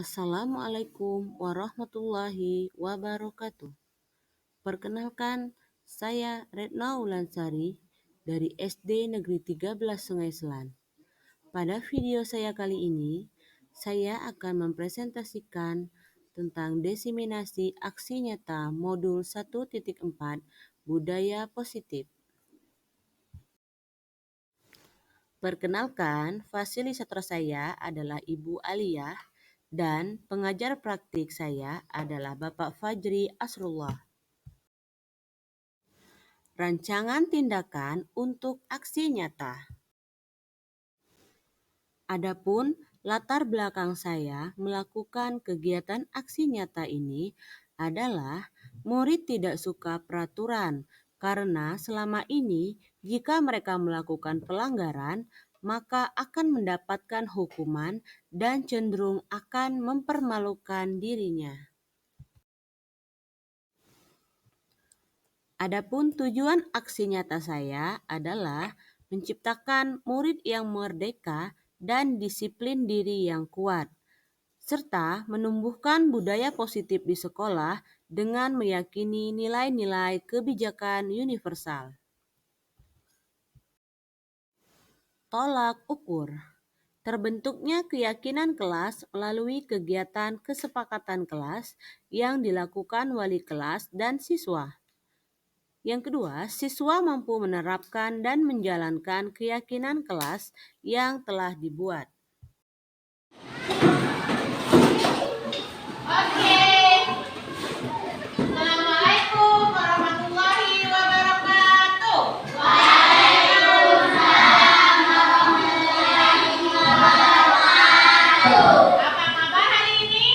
Assalamualaikum warahmatullahi wabarakatuh. Perkenalkan, saya Retna Wulansari dari SD Negeri 13 Sungai Selan. Pada video saya kali ini, saya akan mempresentasikan tentang diseminasi aksi nyata modul 1.4 Budaya Positif. Perkenalkan, fasilitator saya adalah Ibu Aliyah dan pengajar praktik saya adalah Bapak Fajri Asrullah. Rancangan tindakan untuk aksi nyata. Adapun latar belakang saya melakukan kegiatan aksi nyata ini adalah murid tidak suka peraturan karena selama ini jika mereka melakukan pelanggaran maka akan mendapatkan hukuman dan cenderung akan mempermalukan dirinya. Adapun tujuan aksi nyata saya adalah menciptakan murid yang merdeka dan disiplin diri yang kuat, serta menumbuhkan budaya positif di sekolah dengan meyakini nilai-nilai kebijakan universal. Tolak ukur. Terbentuknya keyakinan kelas melalui kegiatan kesepakatan kelas yang dilakukan wali kelas dan siswa. Yang kedua, siswa mampu menerapkan dan menjalankan keyakinan kelas yang telah dibuat. Assalamualaikum warahmatullahi wabarakatuh. Apa kabar hari ini?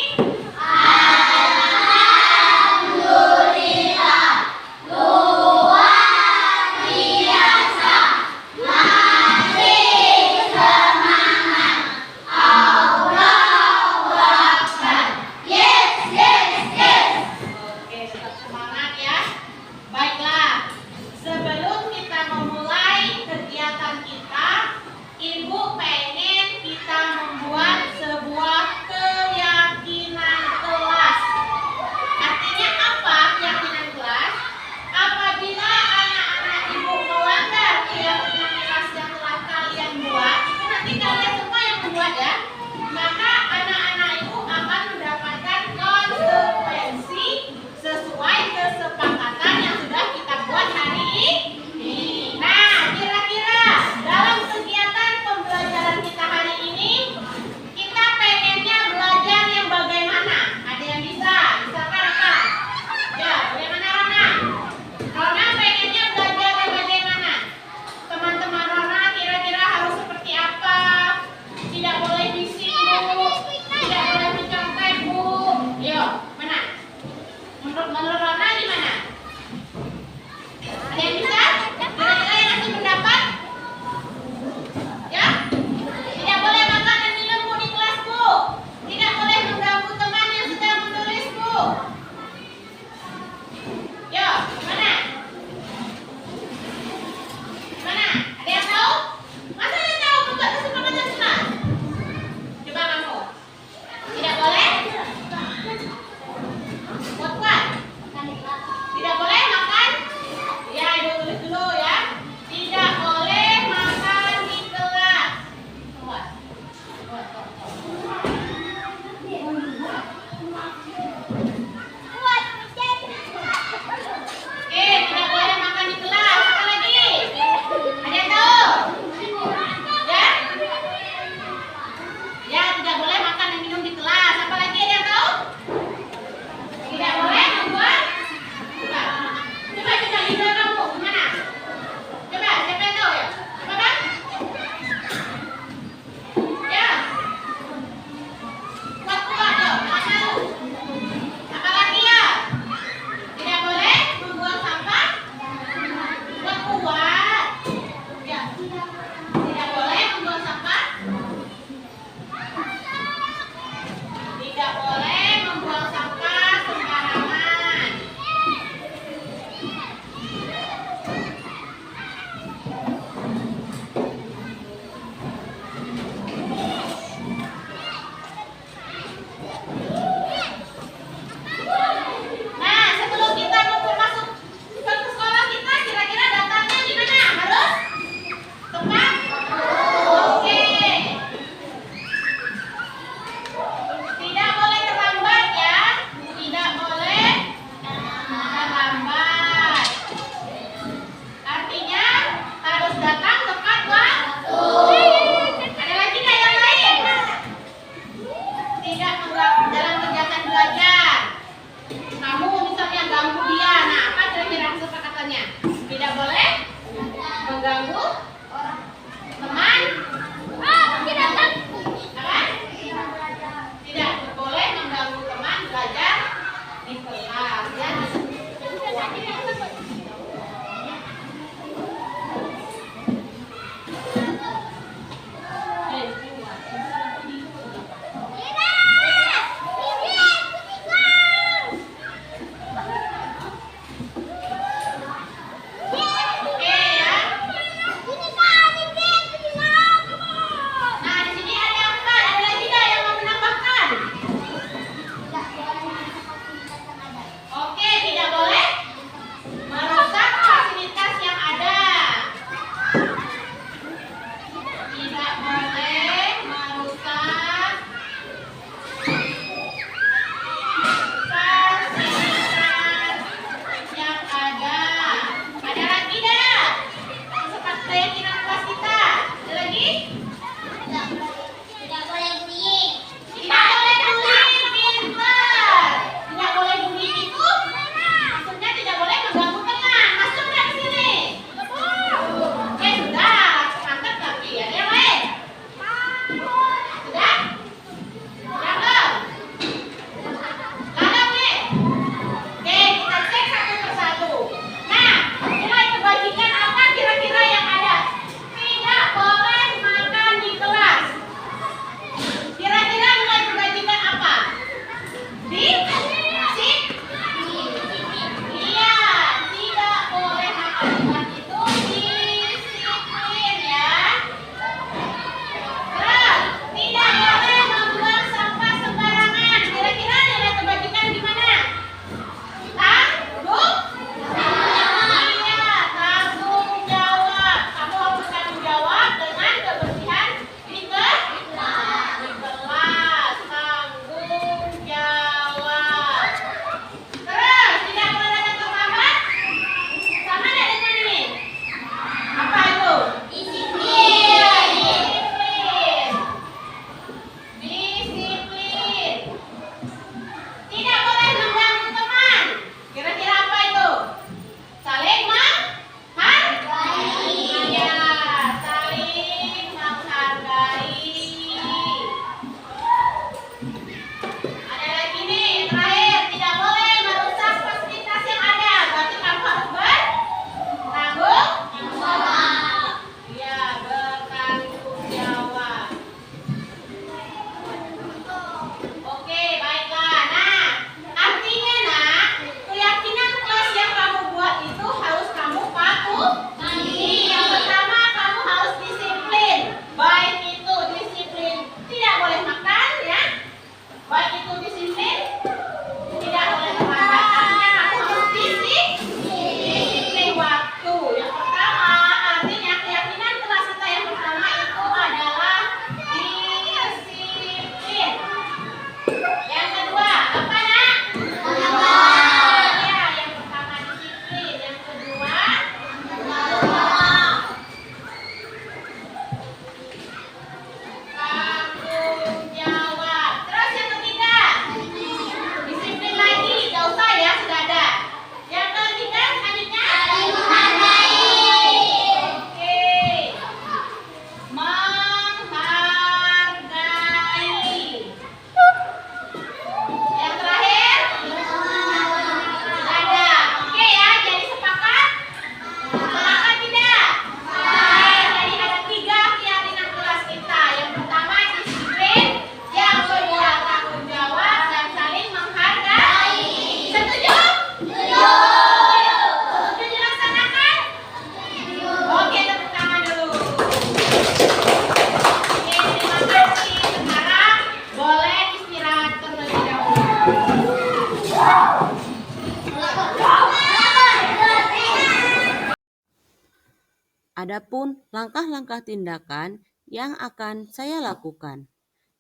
Adapun langkah-langkah tindakan yang akan saya lakukan.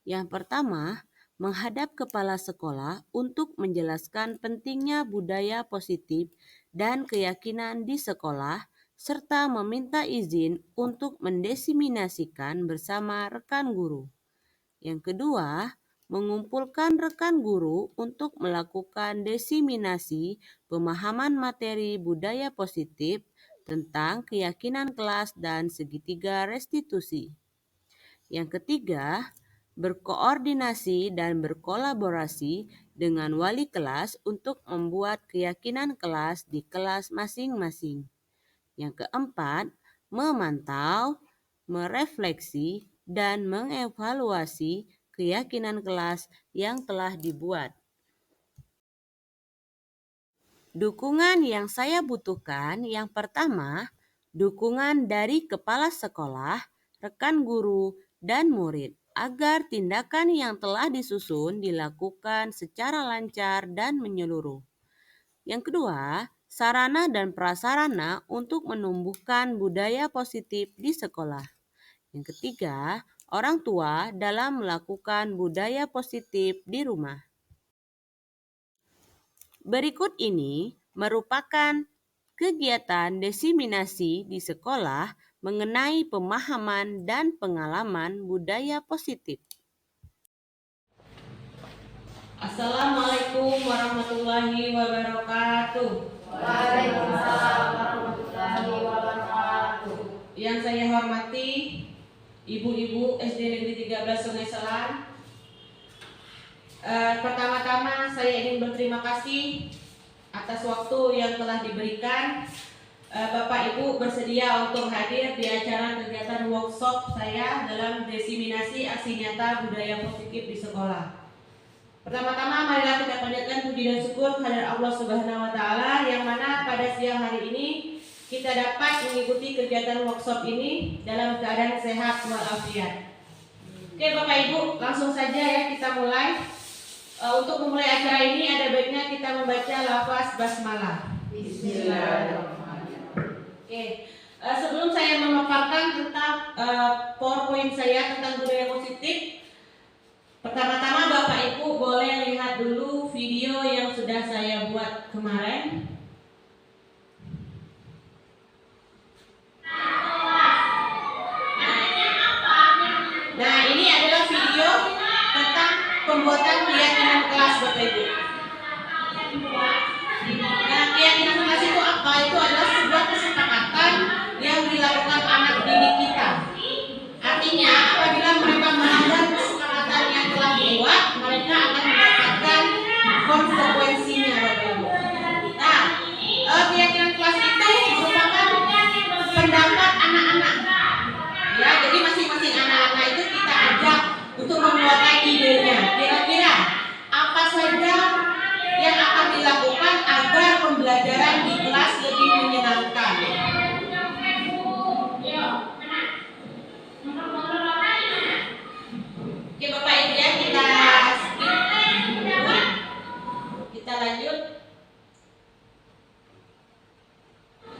Yang pertama, menghadap kepala sekolah untuk menjelaskan pentingnya budaya positif dan keyakinan di sekolah, serta meminta izin untuk mendiseminasikan bersama rekan guru. Yang kedua, mengumpulkan rekan guru untuk melakukan diseminasi pemahaman materi budaya positif tentang keyakinan kelas dan segitiga restitusi. Yang ketiga, berkoordinasi dan berkolaborasi dengan wali kelas untuk membuat keyakinan kelas di kelas masing-masing. Yang keempat, memantau, merefleksi, dan mengevaluasi keyakinan kelas yang telah dibuat. Dukungan yang saya butuhkan yang pertama, dukungan dari kepala sekolah, rekan guru, dan murid agar tindakan yang telah disusun dilakukan secara lancar dan menyeluruh. Yang kedua, sarana dan prasarana untuk menumbuhkan budaya positif di sekolah. Yang ketiga, orang tua dalam melakukan budaya positif di rumah. Berikut ini merupakan kegiatan diseminasi di sekolah mengenai pemahaman dan pengalaman budaya positif. Assalamualaikum warahmatullahi wabarakatuh. Waalaikumsalam warahmatullahi wabarakatuh. Yang saya hormati Ibu-ibu SD Negeri 13 Sungai Selan. Pertama-tama saya ingin berterima kasih atas waktu yang telah diberikan. Bapak Ibu bersedia untuk hadir di acara kegiatan workshop saya dalam diseminasi aksi nyata budaya positif di sekolah. Pertama-tama marilah kita panjatkan puji dan syukur kehadirat Allah Subhanahu wa taala yang mana pada siang hari ini kita dapat mengikuti kegiatan workshop ini dalam keadaan sehat walafiat. Oke Bapak Ibu, langsung saja ya kita mulai. Untuk memulai acara ini ada baiknya kita membaca lafaz basmalah. Bismillahirrahmanirrahim. Oke, sebelum saya memaparkan tentang PowerPoint saya tentang budaya positif, pertama-tama Bapak Ibu boleh lihat dulu video yang sudah saya buat kemarin. Nah, ini adalah video tentang pembuatan keyakinan kelas Bapak Ibu. Nah, keyakinan kelas itu apa? Itu adalah sebuah kesepakatan yang dilakukan anak didik kita. Artinya, apabila mereka melanggar kesepakatan yang telah dibuat, mereka akan mendapatkan konsekuensinya Bapak Ibu. Nah, keyakinan kelas itu merupakan pendapat anak-anak. Ya, jadi masing-masing anak-anak itu kita ajak untuk mengeluarkan idenya. Kira-kira apa saja yang akan dilakukan agar pembelajaran di kelas lebih menyenangkan? Oke Bapak Ibu ya, kita lanjut.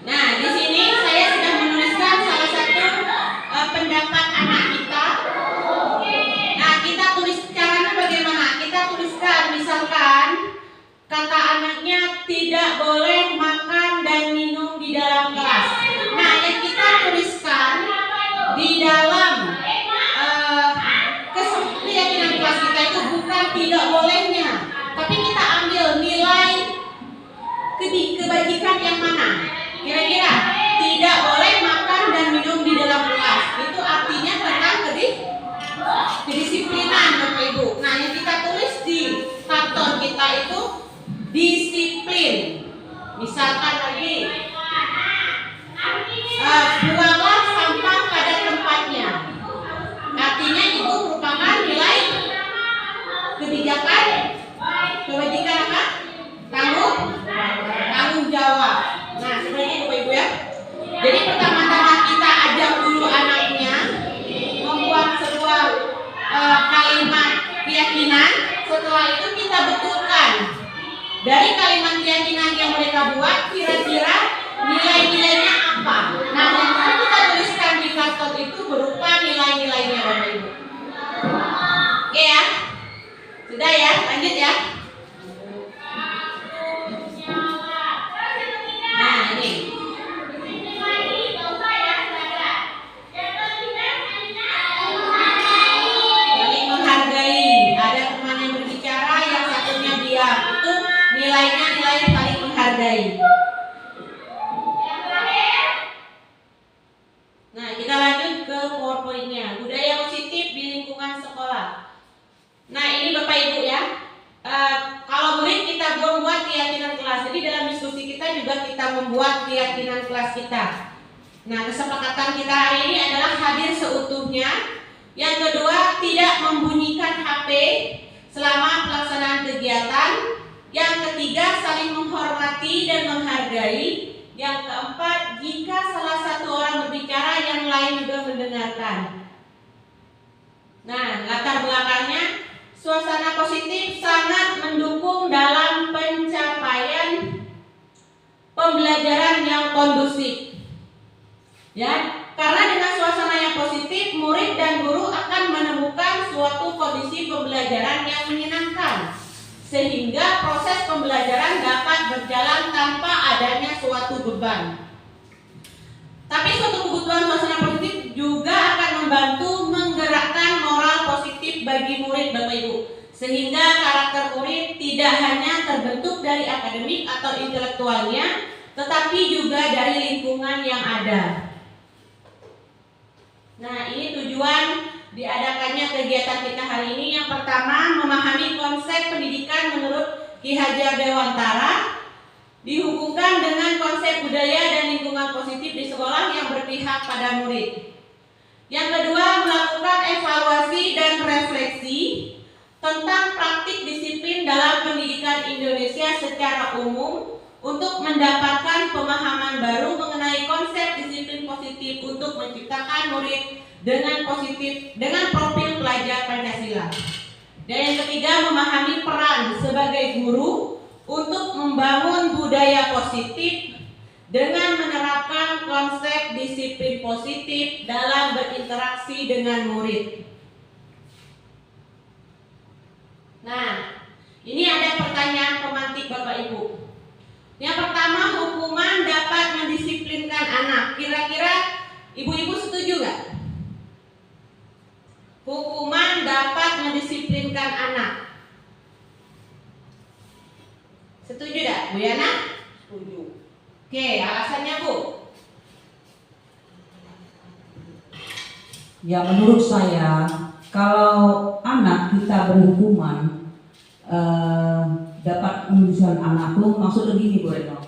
Nah, di sini saya sudah menuliskan salah satu pendapat anak kita. Nah, kita tulis caranya bagaimana? Kita tuliskan misalkan kata anaknya tidak boleh makan dan minum di dalam kelas. Nah, yang kita tuliskan di dalam keyakinan kelas kita itu bukan tidak bolehnya, tapi kita ambil nilai kebajikan yang mana? Kira-kira tidak boleh makan dan minum di dalam kelas. Itu artinya tentang kedisiplinan Bapak Ibu. Nah, yang kita tulis di karton kita itu disiplin. Misalkan lagi buanglah sampah pada tempatnya. Artinya itu merupakan nilai kebijakan, kebajikan apa? Tanggung jawab. Nah, seperti itu Bapak Ibu ya. Jadi pertama-tama kita ajak dulu anaknya membuat sebuah kalimat keyakinan. Setelah itu kita betulkan dari kalimat keyakinan yang mereka buat kira-kira nilai-nilainya apa. Nah, yang kita tulis kelas kita. Nah, kesepakatan kita hari ini adalah hadir seutuhnya. Yang kedua, tidak membunyikan HP selama pelaksanaan kegiatan. Yang ketiga, saling menghormati dan menghargai. Yang keempat, jika salah satu orang berbicara, yang lain juga mendengarkan. Nah, latar belakangnya, suasana positif sangat mendukung dalam pencapaian pembelajaran yang kondusif. Ya, karena dengan suasana yang positif, murid dan guru akan menemukan suatu kondisi pembelajaran yang menyenangkan, sehingga proses pembelajaran dapat berjalan tanpa adanya suatu beban. Tapi suatu kebutuhan suasana positif juga akan membantu menggerakkan moral positif bagi murid, Bapak Ibu, sehingga karakter murid tidak hanya terbentuk dari akademik atau intelektualnya, tetapi juga dari lingkungan yang ada. Nah, ini tujuan diadakannya kegiatan kita hari ini. Yang pertama, memahami konsep pendidikan menurut Ki Hajar Dewantara, dihubungkan dengan konsep budaya dan lingkungan positif di sekolah yang berpihak pada murid. Yang kedua, melakukan evaluasi dan refleksi tentang praktik disiplin dalam pendidikan Indonesia secara umum untuk mendapatkan pemahaman baru mengenai konsep disiplin positif untuk menciptakan murid dengan profil pelajar Pancasila. Dan yang ketiga, memahami peran sebagai guru untuk membangun budaya positif dengan menerapkan konsep disiplin positif dalam berinteraksi dengan murid. Nah, ini ada pertanyaan pemantik Bapak Ibu. Yang pertama, hukuman dapat mendisiplinkan anak. Kira-kira ibu-ibu setuju nggak? Hukuman dapat mendisiplinkan anak. Setuju nggak, Bu Yana? Setuju. Oke, alasannya Bu? Ya, menurut saya kalau anak kita berhukuman dapat mendisiplinkan anak itu maksudnya gini, Bu Reno.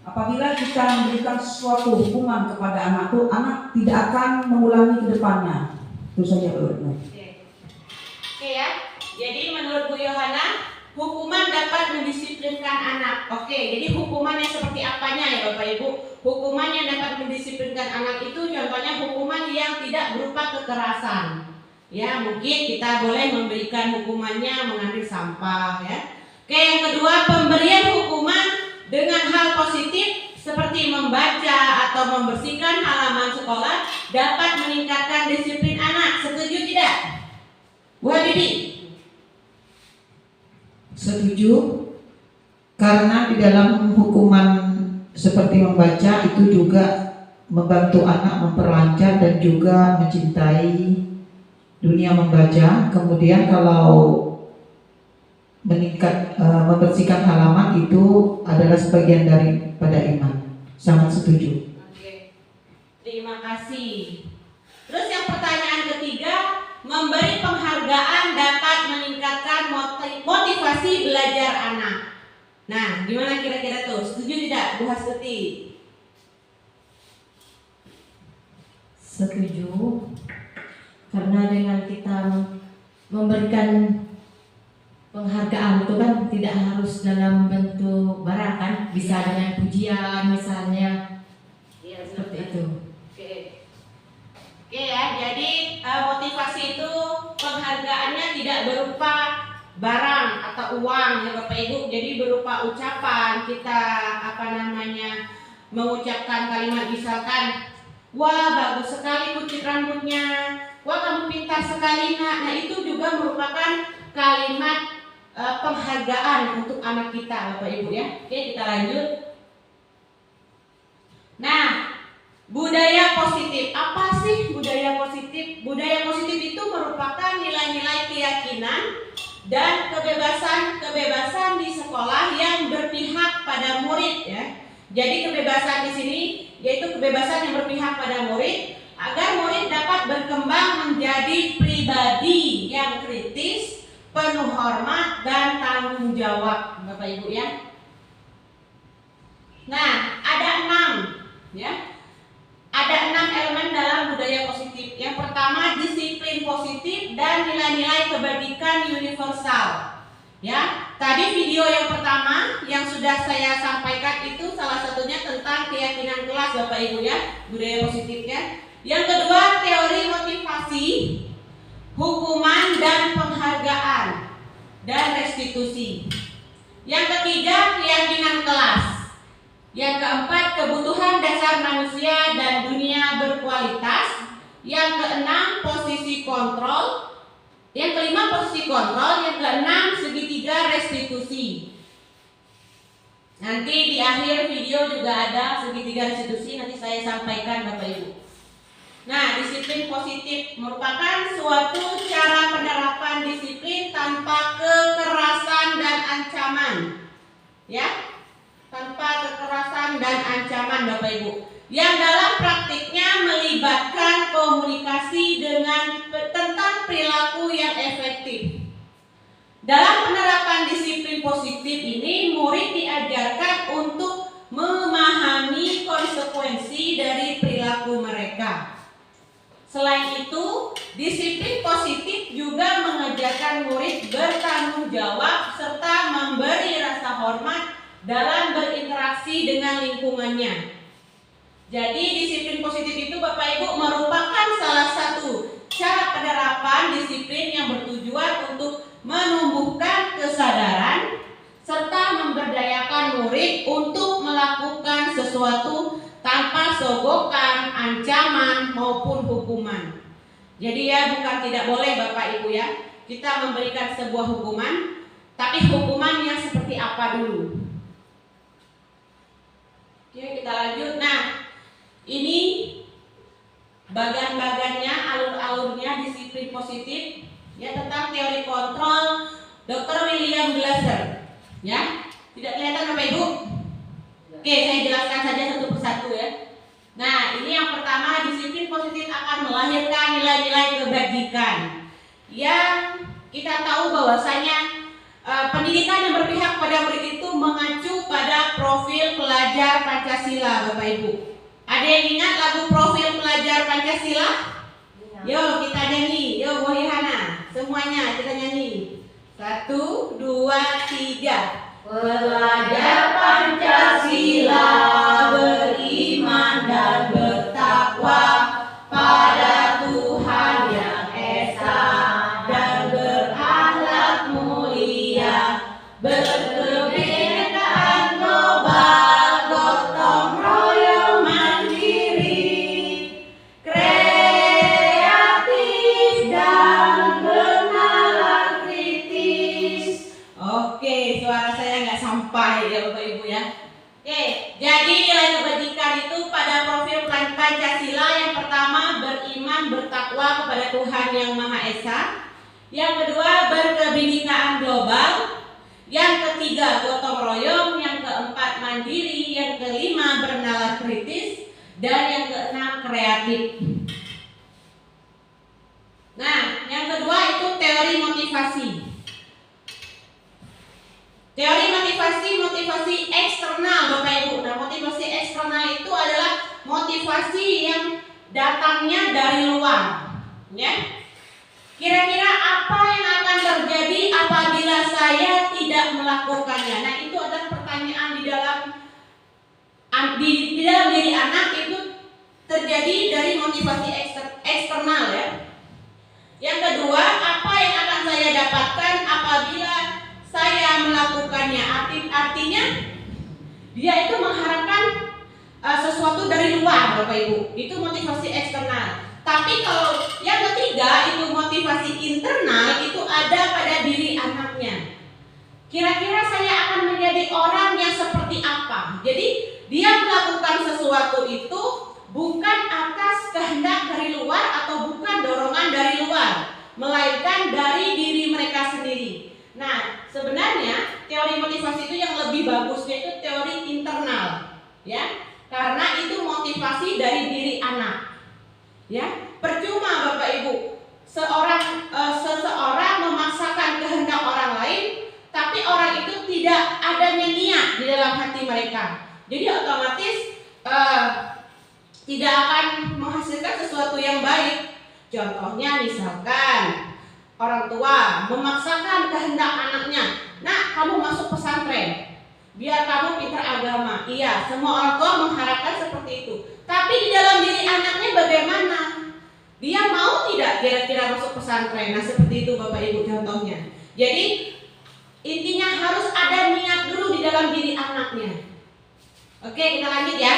Apabila kita memberikan suatu hukuman kepada anak itu, anak tidak akan mengulangi ke depannya. Itu saja, Bu Reno. Oke ya. Jadi menurut Bu Yohana, hukuman dapat mendisiplinkan anak. Oke, jadi hukuman yang seperti apanya ya Bapak Ibu? Hukuman yang dapat mendisiplinkan anak itu contohnya hukuman yang tidak berupa kekerasan. Ya, mungkin kita boleh memberikan hukumannya mengambil sampah ya. Oke, yang kedua, pemberian hukuman dengan hal positif seperti membaca atau membersihkan halaman sekolah dapat meningkatkan disiplin anak. Setuju tidak, Bu Habibie? Setuju, karena di dalam hukuman seperti membaca itu juga membantu anak memperlancar dan juga mencintai dunia membaca. Kemudian kalau membersihkan halaman itu adalah sebagian daripada iman. Sangat setuju. Oke, terima kasih. Terus yang pertanyaan ketiga, memberi penghargaan dapat meningkatkan motivasi belajar anak. Nah, gimana kira-kira tuh? Setuju tidak, Bu Hastuti? Setuju, karena dengan kita memberikan penghargaan itu kan tidak harus dalam bentuk barang kan, bisa dengan pujian misalnya. Iya, Seperti itu. Oke ya, jadi motivasi itu penghargaannya tidak berupa barang atau uang ya Bapak Ibu, jadi berupa ucapan. Kita mengucapkan kalimat misalkan, wah bagus sekali kucit rambutnya, wah kamu pintar sekali nak. Nah, itu juga merupakan kalimat penghargaan untuk anak kita Bapak Ibu ya. Oke, kita lanjut. Nah, budaya positif. Apa sih budaya positif? Budaya positif itu merupakan nilai-nilai keyakinan dan kebebasan di sekolah yang berpihak pada murid ya. Jadi kebebasan di sini yaitu kebebasan yang berpihak pada murid agar murid dapat berkembang menjadi pribadi yang kritis, penuh hormat dan tanggung jawab Bapak Ibu ya. Nah, ada ya. Ada 6 elemen dalam budaya positif. Yang pertama, disiplin positif dan nilai-nilai kebajikan universal. Ya, tadi video yang pertama yang sudah saya sampaikan itu salah satunya tentang keyakinan kelas Bapak Ibu ya, budaya positif ya. Yang kedua, teori motivasi, hukuman dan penghargaan dan restitusi. Yang ketiga, keyakinan kelas. Yang keempat, kebutuhan dasar manusia dan dunia berkualitas. Yang keenam, posisi kontrol. Yang kelima, posisi kontrol. Yang keenam, segitiga restitusi. Nanti di akhir video juga ada segitiga restitusi, nanti saya sampaikan Bapak Ibu. Nah, disiplin positif merupakan suatu cara penerapan disiplin tanpa kekerasan dan ancaman. Ya, tanpa kekerasan dan ancaman Bapak Ibu, yang dalam praktiknya melibatkan komunikasi tentang perilaku yang efektif. Dalam penerapan disiplin positif ini, murid diajarkan untuk memahami konsekuensi dari perilaku mereka. Selain itu, disiplin positif juga mengajarkan murid bertanggung jawab serta memberi rasa hormat dalam berinteraksi dengan lingkungannya. Jadi disiplin positif itu Bapak Ibu merupakan salah satu cara penerapan disiplin yang bertujuan untuk menumbuhkan kesadaran serta memberdayakan murid untuk melakukan sesuatu tanpa sogokan, ancaman maupun hukuman. Jadi ya, bukan tidak boleh Bapak Ibu ya, kita memberikan sebuah hukuman, tapi hukuman yang seperti apa dulu. Oke, kita lanjut. Nah, ini bagan-bagannya, alur-alurnya disiplin positif ya, tentang teori kontrol Dr. William Glasser. Ya, tidak kelihatan Bapak Ibu? Oke, saya jelaskan saja satu persatu ya. Nah, ini yang pertama, disiplin positif akan melahirkan nilai-nilai kebajikan. Yang kita tahu bahwasanya pendidikan yang berpihak pada murid itu mengacu pada profil pelajar Pancasila, Bapak Ibu. Ada yang ingat lagu profil pelajar Pancasila? Yo, kita nyanyi. Yo, Mohihana. Semuanya kita nyanyi. 1, 2, 3. Pelajar Pancasila beriman dan bertakwa pada Tuhan Yang Esa dan berakhlak mulia, berkebinekaan global, gotong royong mandiri, kreatif dan bernalar kritis. Oke, suara saya nggak sampai ya Bapak Ibu ya. Oke, jadi nilai kebajikan itu pada profil Pancasila yang pertama beriman bertakwa kepada Tuhan Yang Maha Esa. Yang kedua berkebinekaan global. Yang ketiga gotong royong. Yang keempat mandiri. Yang kelima bernalar kritis. Dan yang keenam kreatif. Nah, yang kedua itu teori motivasi. Teori motivasi eksternal Bapak Ibu. Nah, motivasi eksternal itu adalah motivasi yang datangnya dari luar, ya. Kira-kira apa yang akan terjadi apabila saya tidak melakukannya? Nah, itu adalah pertanyaan di dalam diri anak, itu terjadi dari motivasi eksternal ya. Yang kedua, apa yang akan saya dapatkan apabila saya melakukannya? Artinya dia itu mengharapkan sesuatu dari luar Bapak Ibu. Itu motivasi eksternal. Tapi kalau yang ketiga itu motivasi internal, itu ada pada diri anaknya. Kira-kira saya akan menjadi orang yang seperti apa? Jadi dia melakukan sesuatu itu bukan atas kehendak dari luar atau bukan dorongan dari luar, melainkan dari diri mereka sendiri. Nah, sebenarnya teori motivasi itu yang lebih bagusnya itu teori internal, ya, karena itu motivasi dari diri anak. Ya, percuma Bapak Ibu seseorang memaksakan kehendak orang lain, tapi orang itu tidak adanya niat di dalam hati mereka. Jadi otomatis tidak akan menghasilkan sesuatu yang baik. Contohnya misalkan orang tua memaksakan kehendak anaknya, "Nak, kamu masuk pesantren biar kamu pintar agama." Iya, semua orang tua mengharapkan seperti itu. Tapi di dalam diri anaknya bagaimana? Dia mau tidak kira-kira masuk pesantren? Nah, seperti itu Bapak Ibu contohnya. Jadi intinya harus ada niat dulu di dalam diri anaknya. Oke, kita lanjut ya.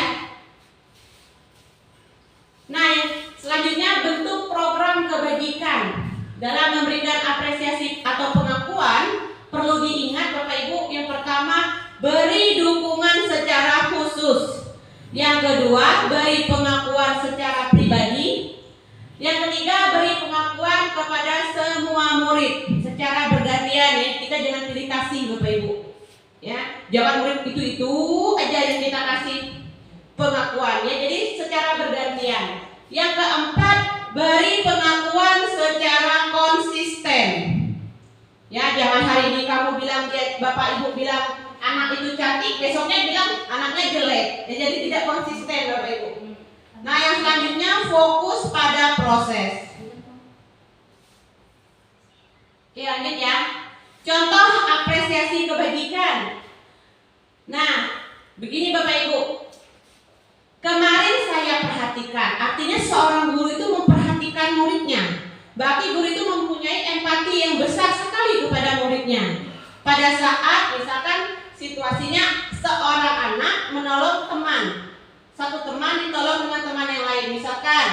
Nah, selanjutnya bentuk program kebajikan. Dalam memberikan apresiasi atau pengakuan, perlu diingat Bapak Ibu, yang pertama, beri dukungan secara khusus. Yang kedua, beri pengakuan secara pribadi. Yang ketiga, beri pengakuan kepada semua murid secara bergantian ya. Kita jangan pilih kasih Bapak Ibu. Ya, jangan murid itu aja yang kita kasih pengakuannya. Jadi secara bergantian. Yang keempat, beri pengakuan secara konsisten. Ya, jangan hari ini kamu bilang Bapak Ibu bilang anak itu cantik, besoknya bilang anaknya jelek. Ya, jadi tidak konsisten Bapak Ibu. Nah, yang selanjutnya fokus pada proses. Oke, lanjut ya. Contoh apresiasi kebajikan. Nah, begini Bapak Ibu. Kemarin saya perhatikan, artinya seorang guru itu memperhatikan muridnya. Berarti guru itu mempunyai empati yang besar sekali kepada muridnya. Pada saat misalkan situasinya seorang anak menolong teman, satu teman ditolong dengan teman yang lain, misalkan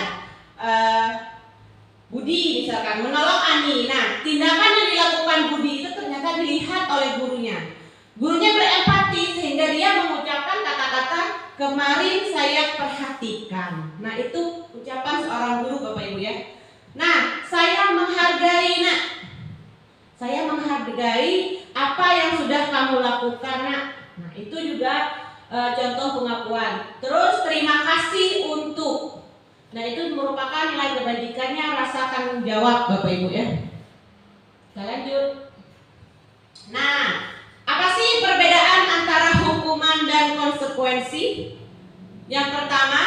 Budi misalkan menolong Ani. Nah, tindakan yang dilakukan Budi itu ternyata dilihat oleh gurunya. Gurunya berempati sehingga dia mengucapkan kata-kata, "Kemarin saya perhatikan." Nah, itu ucapan seorang guru Bapak Ibu ya. Nah, saya menghargai nak. Saya menghargai apa yang sudah kamu lakukan nak. Nah, itu juga contoh pengakuan. Terus terima kasih untuk. Nah, itu merupakan nilai kebajikannya, rasa tanggung jawab Bapak Ibu ya. Kita lanjut. Nah, apa sih perbedaan antara hukuman dan konsekuensi? Yang pertama,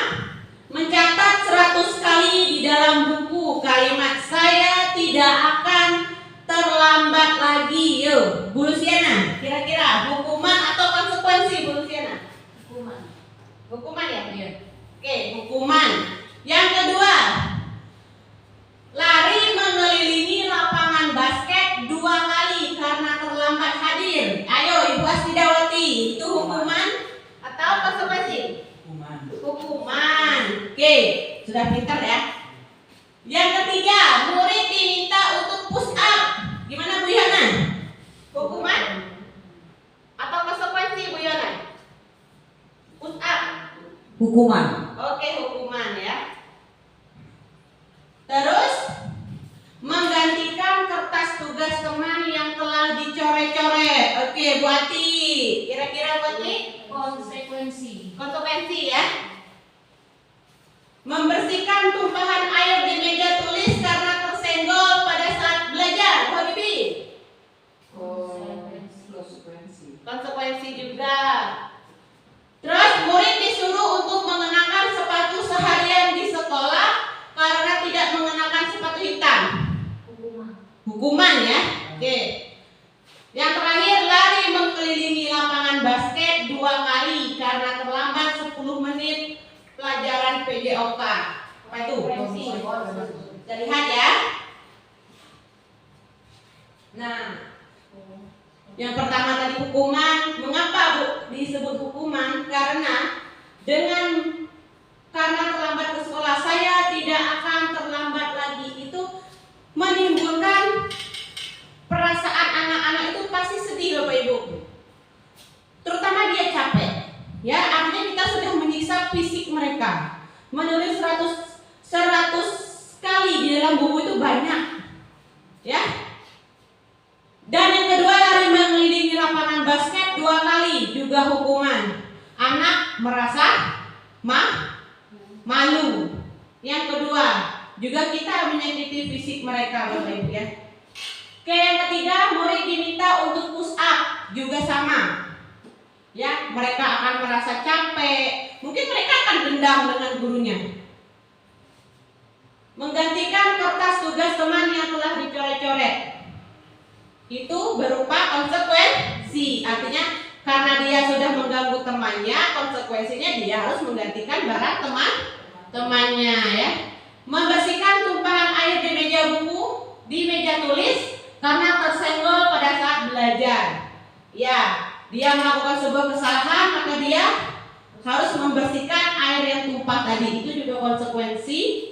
mencatat 100 kali di dalam buku kalimat "saya tidak akan terlambat lagi." Yo, Bu Luciana, kira-kira hukuman atau konsekuensi Bu Luciana? Hukuman. Hukuman ya? Iya. Oke, hukuman. Yang kedua, lari mengelilingi lapangan basket 2 kali karena terlambat hadir. Ayo Ibu Asfidawati, itu hukuman atau konsekuensi? Hukuman. Oke, sudah pintar ya. Yang ketiga, murid diminta untuk push up. Gimana Bu Yana? Hukuman atau konsekuensi Bu Yana? Push up. Hukuman. Oke, hukuman ya. Terus menggantikan kertas tugas teman yang telah dicoret-coret. Oke, Bu Ati. Kira-kira Bu Ati? Konsekuensi. Konsekuensi ya. Membersihkan tumpahan air di meja tulis karena tersenggol pada saat belajar. Bu Habibie? Konsekuensi juga. Terus murid disuruh untuk mengenakan sepatu seharian di sekolah karena tidak mengenakan sepatu hitam. Hukuman ya. Oke. Yang terakhir, lari mengelilingi lapangan basket 2 kali karena terlambat 10 menit pelajaran PJOK. Apa itu? Kita lihat ya. Nah, yang pertama tadi hukuman. Mengapa Bu disebut hukuman? Karena karena terlambat ke sekolah, saya tidak akan terlambat lagi. Itu menimbulkan perasaan anak-anak itu pasti sedih Bapak Ibu. Terutama dia capek. Ya, artinya kita sudah menyiksa fisik mereka. Menulis 100 kali di dalam buku itu banyak. Ya. Dan yang kedua, lari mengelilingi lapangan basket 2 kali juga hukuman. Anak merasa malu. Yang kedua, juga kita menyakiti fisik mereka Bapak Ibu ya. Oke, yang ketiga, murid diminta untuk push up juga sama. Ya, mereka akan merasa capek, mungkin mereka akan dendam dengan gurunya. Menggantikan kertas tugas teman yang telah dicoret-coret itu berupa konsekuensi. Artinya karena dia sudah mengganggu temannya, konsekuensinya dia harus menggantikan barang temannya ya. Membersihkan tumpahan air di meja buku, di meja tulis karena tersenggol pada saat belajar. Ya, dia melakukan sebuah kesalahan, maka dia harus membersihkan air yang tumpah tadi. Itu juga konsekuensi.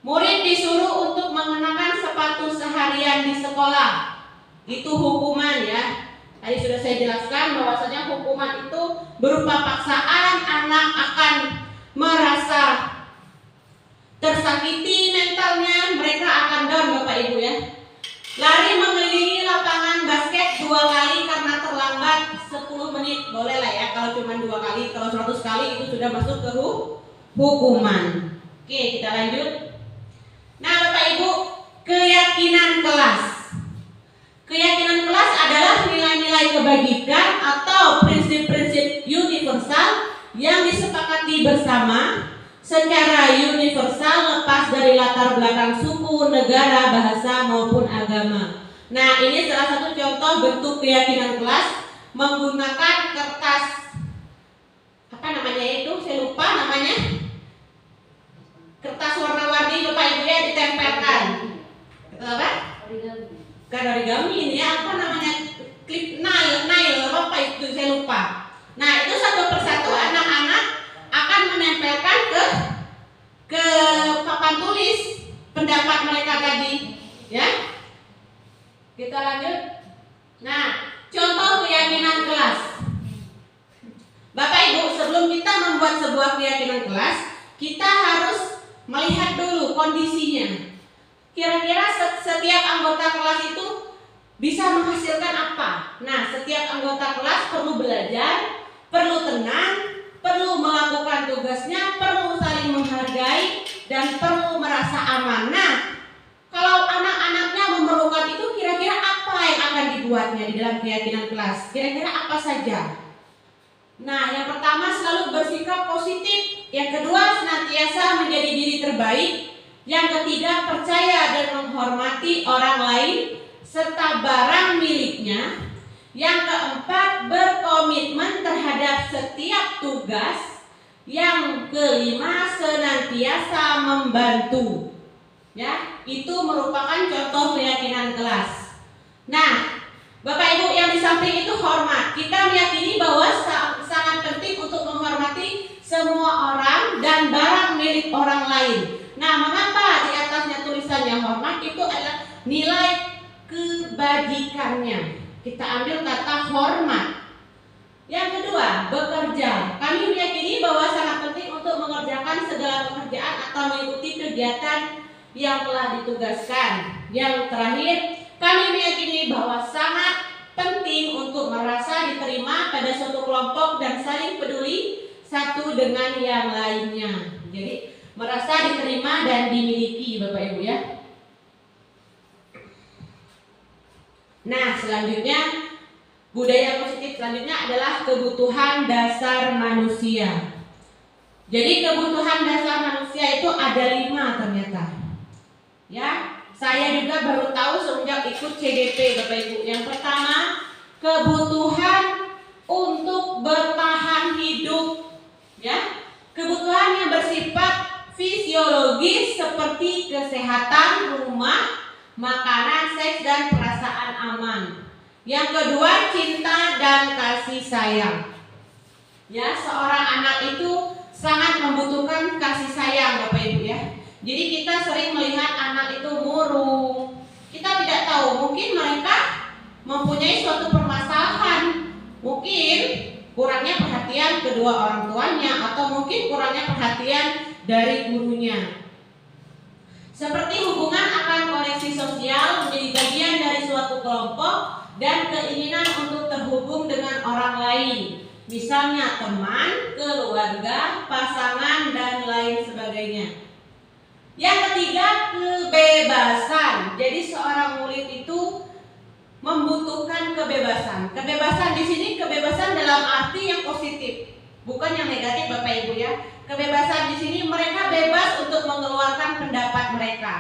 Murid disuruh untuk mengenakan sepatu seharian di sekolah. Itu hukuman ya. Tadi sudah saya jelaskan bahwasanya hukuman itu berupa paksaan, anak akan merasa tersakiti mentalnya, mereka akan down Bapak Ibu ya. Lari mengelilingi lapangan basket 2 kali karena terlambat 10 menit. Boleh lah ya kalau cuma 2 kali, kalau 100 kali itu sudah masuk ke hukuman. Oke, kita lanjut. Nah Bapak Ibu, keyakinan kelas. Keyakinan kelas adalah nilai-nilai kebajikan atau prinsip-prinsip universal yang disepakati bersama secara universal lepas dari latar belakang suku, negara, bahasa maupun agama. Nah ini salah satu contoh bentuk keyakinan kelas menggunakan kertas apa namanya itu, saya lupa namanya, kertas warna-warni Bapak Ibu ya, ditempelkan. Kertas apa? Bukan origami ini ya, apa namanya, klip nail apa itu saya lupa. Nah itu satu persatu anak-anak akan menempelkan ke papan tulis pendapat mereka tadi ya. Kita lanjut. Nah contoh keyakinan kelas. Bapak Ibu, sebelum kita membuat sebuah keyakinan kelas, kita harus melihat dulu kondisinya. Kira-kira setiap anggota kelas itu bisa menghasilkan apa? Nah, setiap anggota kelas perlu belajar, perlu tenang, perlu melakukan tugasnya, perlu saling menghargai, dan perlu merasa aman. Nah, kalau anak-anaknya memerlukan itu, kira-kira apa yang akan dibuatnya di dalam keyakinan kelas? Kira-kira apa saja? Nah, yang pertama selalu bersikap positif. Yang kedua, senantiasa menjadi diri terbaik. Yang ketiga, percaya dan menghormati orang lain serta barang miliknya. Yang keempat, berkomitmen terhadap setiap tugas. Yang kelima, senantiasa membantu. Ya, itu merupakan contoh keyakinan kelas. Nah, Bapak Ibu yang di samping itu hormat. Kita meyakini bahwa sangat penting untuk menghormati semua orang dan barang milik orang lain. Nah, mengapa di atasnya tulisannya hormat? Itu adalah nilai kebajikannya. Kita ambil kata hormat. Yang kedua, bekerja. Kami meyakini bahwa sangat penting untuk mengerjakan segala pekerjaan atau mengikuti kegiatan yang telah ditugaskan. Yang terakhir, kami meyakini bahwa sangat penting untuk merasa diterima pada suatu kelompok dan saling peduli satu dengan yang lainnya. Jadi merasa diterima dan dimiliki Bapak Ibu ya. Nah selanjutnya, budaya positif selanjutnya adalah kebutuhan dasar manusia. Jadi kebutuhan dasar manusia itu ada 5 ternyata. Ya, saya juga baru tahu semenjak ikut CDP Bapak Ibu. Yang pertama, kebutuhan untuk bertahan hidup. Ya, kebutuhan yang bersifat fisiologis seperti kesehatan, rumah, makanan, seks, dan perasaan aman. Yang kedua, cinta dan kasih sayang. Ya, seorang anak itu sangat membutuhkan kasih sayang Bapak Ibu ya. Jadi kita sering melihat anak itu murung. Kita tidak tahu, mungkin mereka mempunyai suatu permasalahan. Mungkin kurangnya perhatian kedua orang tuanya, atau mungkin kurangnya perhatian dari gurunya. Seperti hubungan akan koneksi sosial menjadi bagian dari suatu kelompok dan keinginan untuk terhubung dengan orang lain. Misalnya teman, keluarga, pasangan, dan lain sebagainya. Yang ketiga, kebebasan. Jadi seorang murid itu membutuhkan kebebasan. Kebebasan di sini kebebasan dalam arti yang positif. bukan yang negatif Bapak Ibu ya. Kebebasan di sini mereka bebas untuk mengeluarkan pendapat mereka.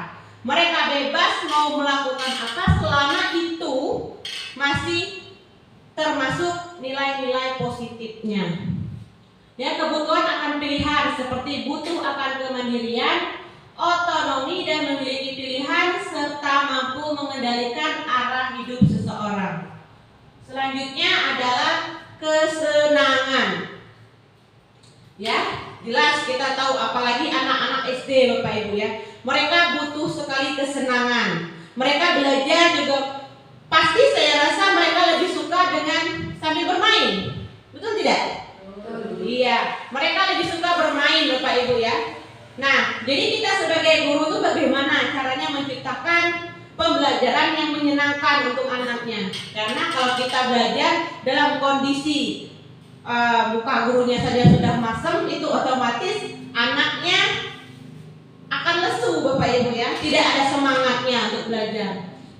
Mereka bebas mau melakukan apa selama itu masih termasuk nilai-nilai positifnya. Ya, kebutuhan akan pilihan seperti butuh akan kemandirian, otonomi dan memiliki pilihan serta mampu mengendalikan arah hidup seseorang. Selanjutnya adalah kesenangan. Ya, jelas kita tahu apalagi anak-anak SD Bapak Ibu ya. Mereka butuh sekali kesenangan. Mereka belajar juga pasti saya rasa mereka lebih suka dengan sambil bermain. Betul tidak? Iya, mereka lebih suka bermain Bapak Ibu ya. Nah, jadi kita sebagai guru itu bagaimana caranya menciptakan pembelajaran yang menyenangkan untuk anaknya. Karena kalau kita belajar dalam kondisi muka gurunya saja sudah masam, itu otomatis anaknya akan lesu Bapak Ibu ya. Tidak ada semangatnya untuk belajar.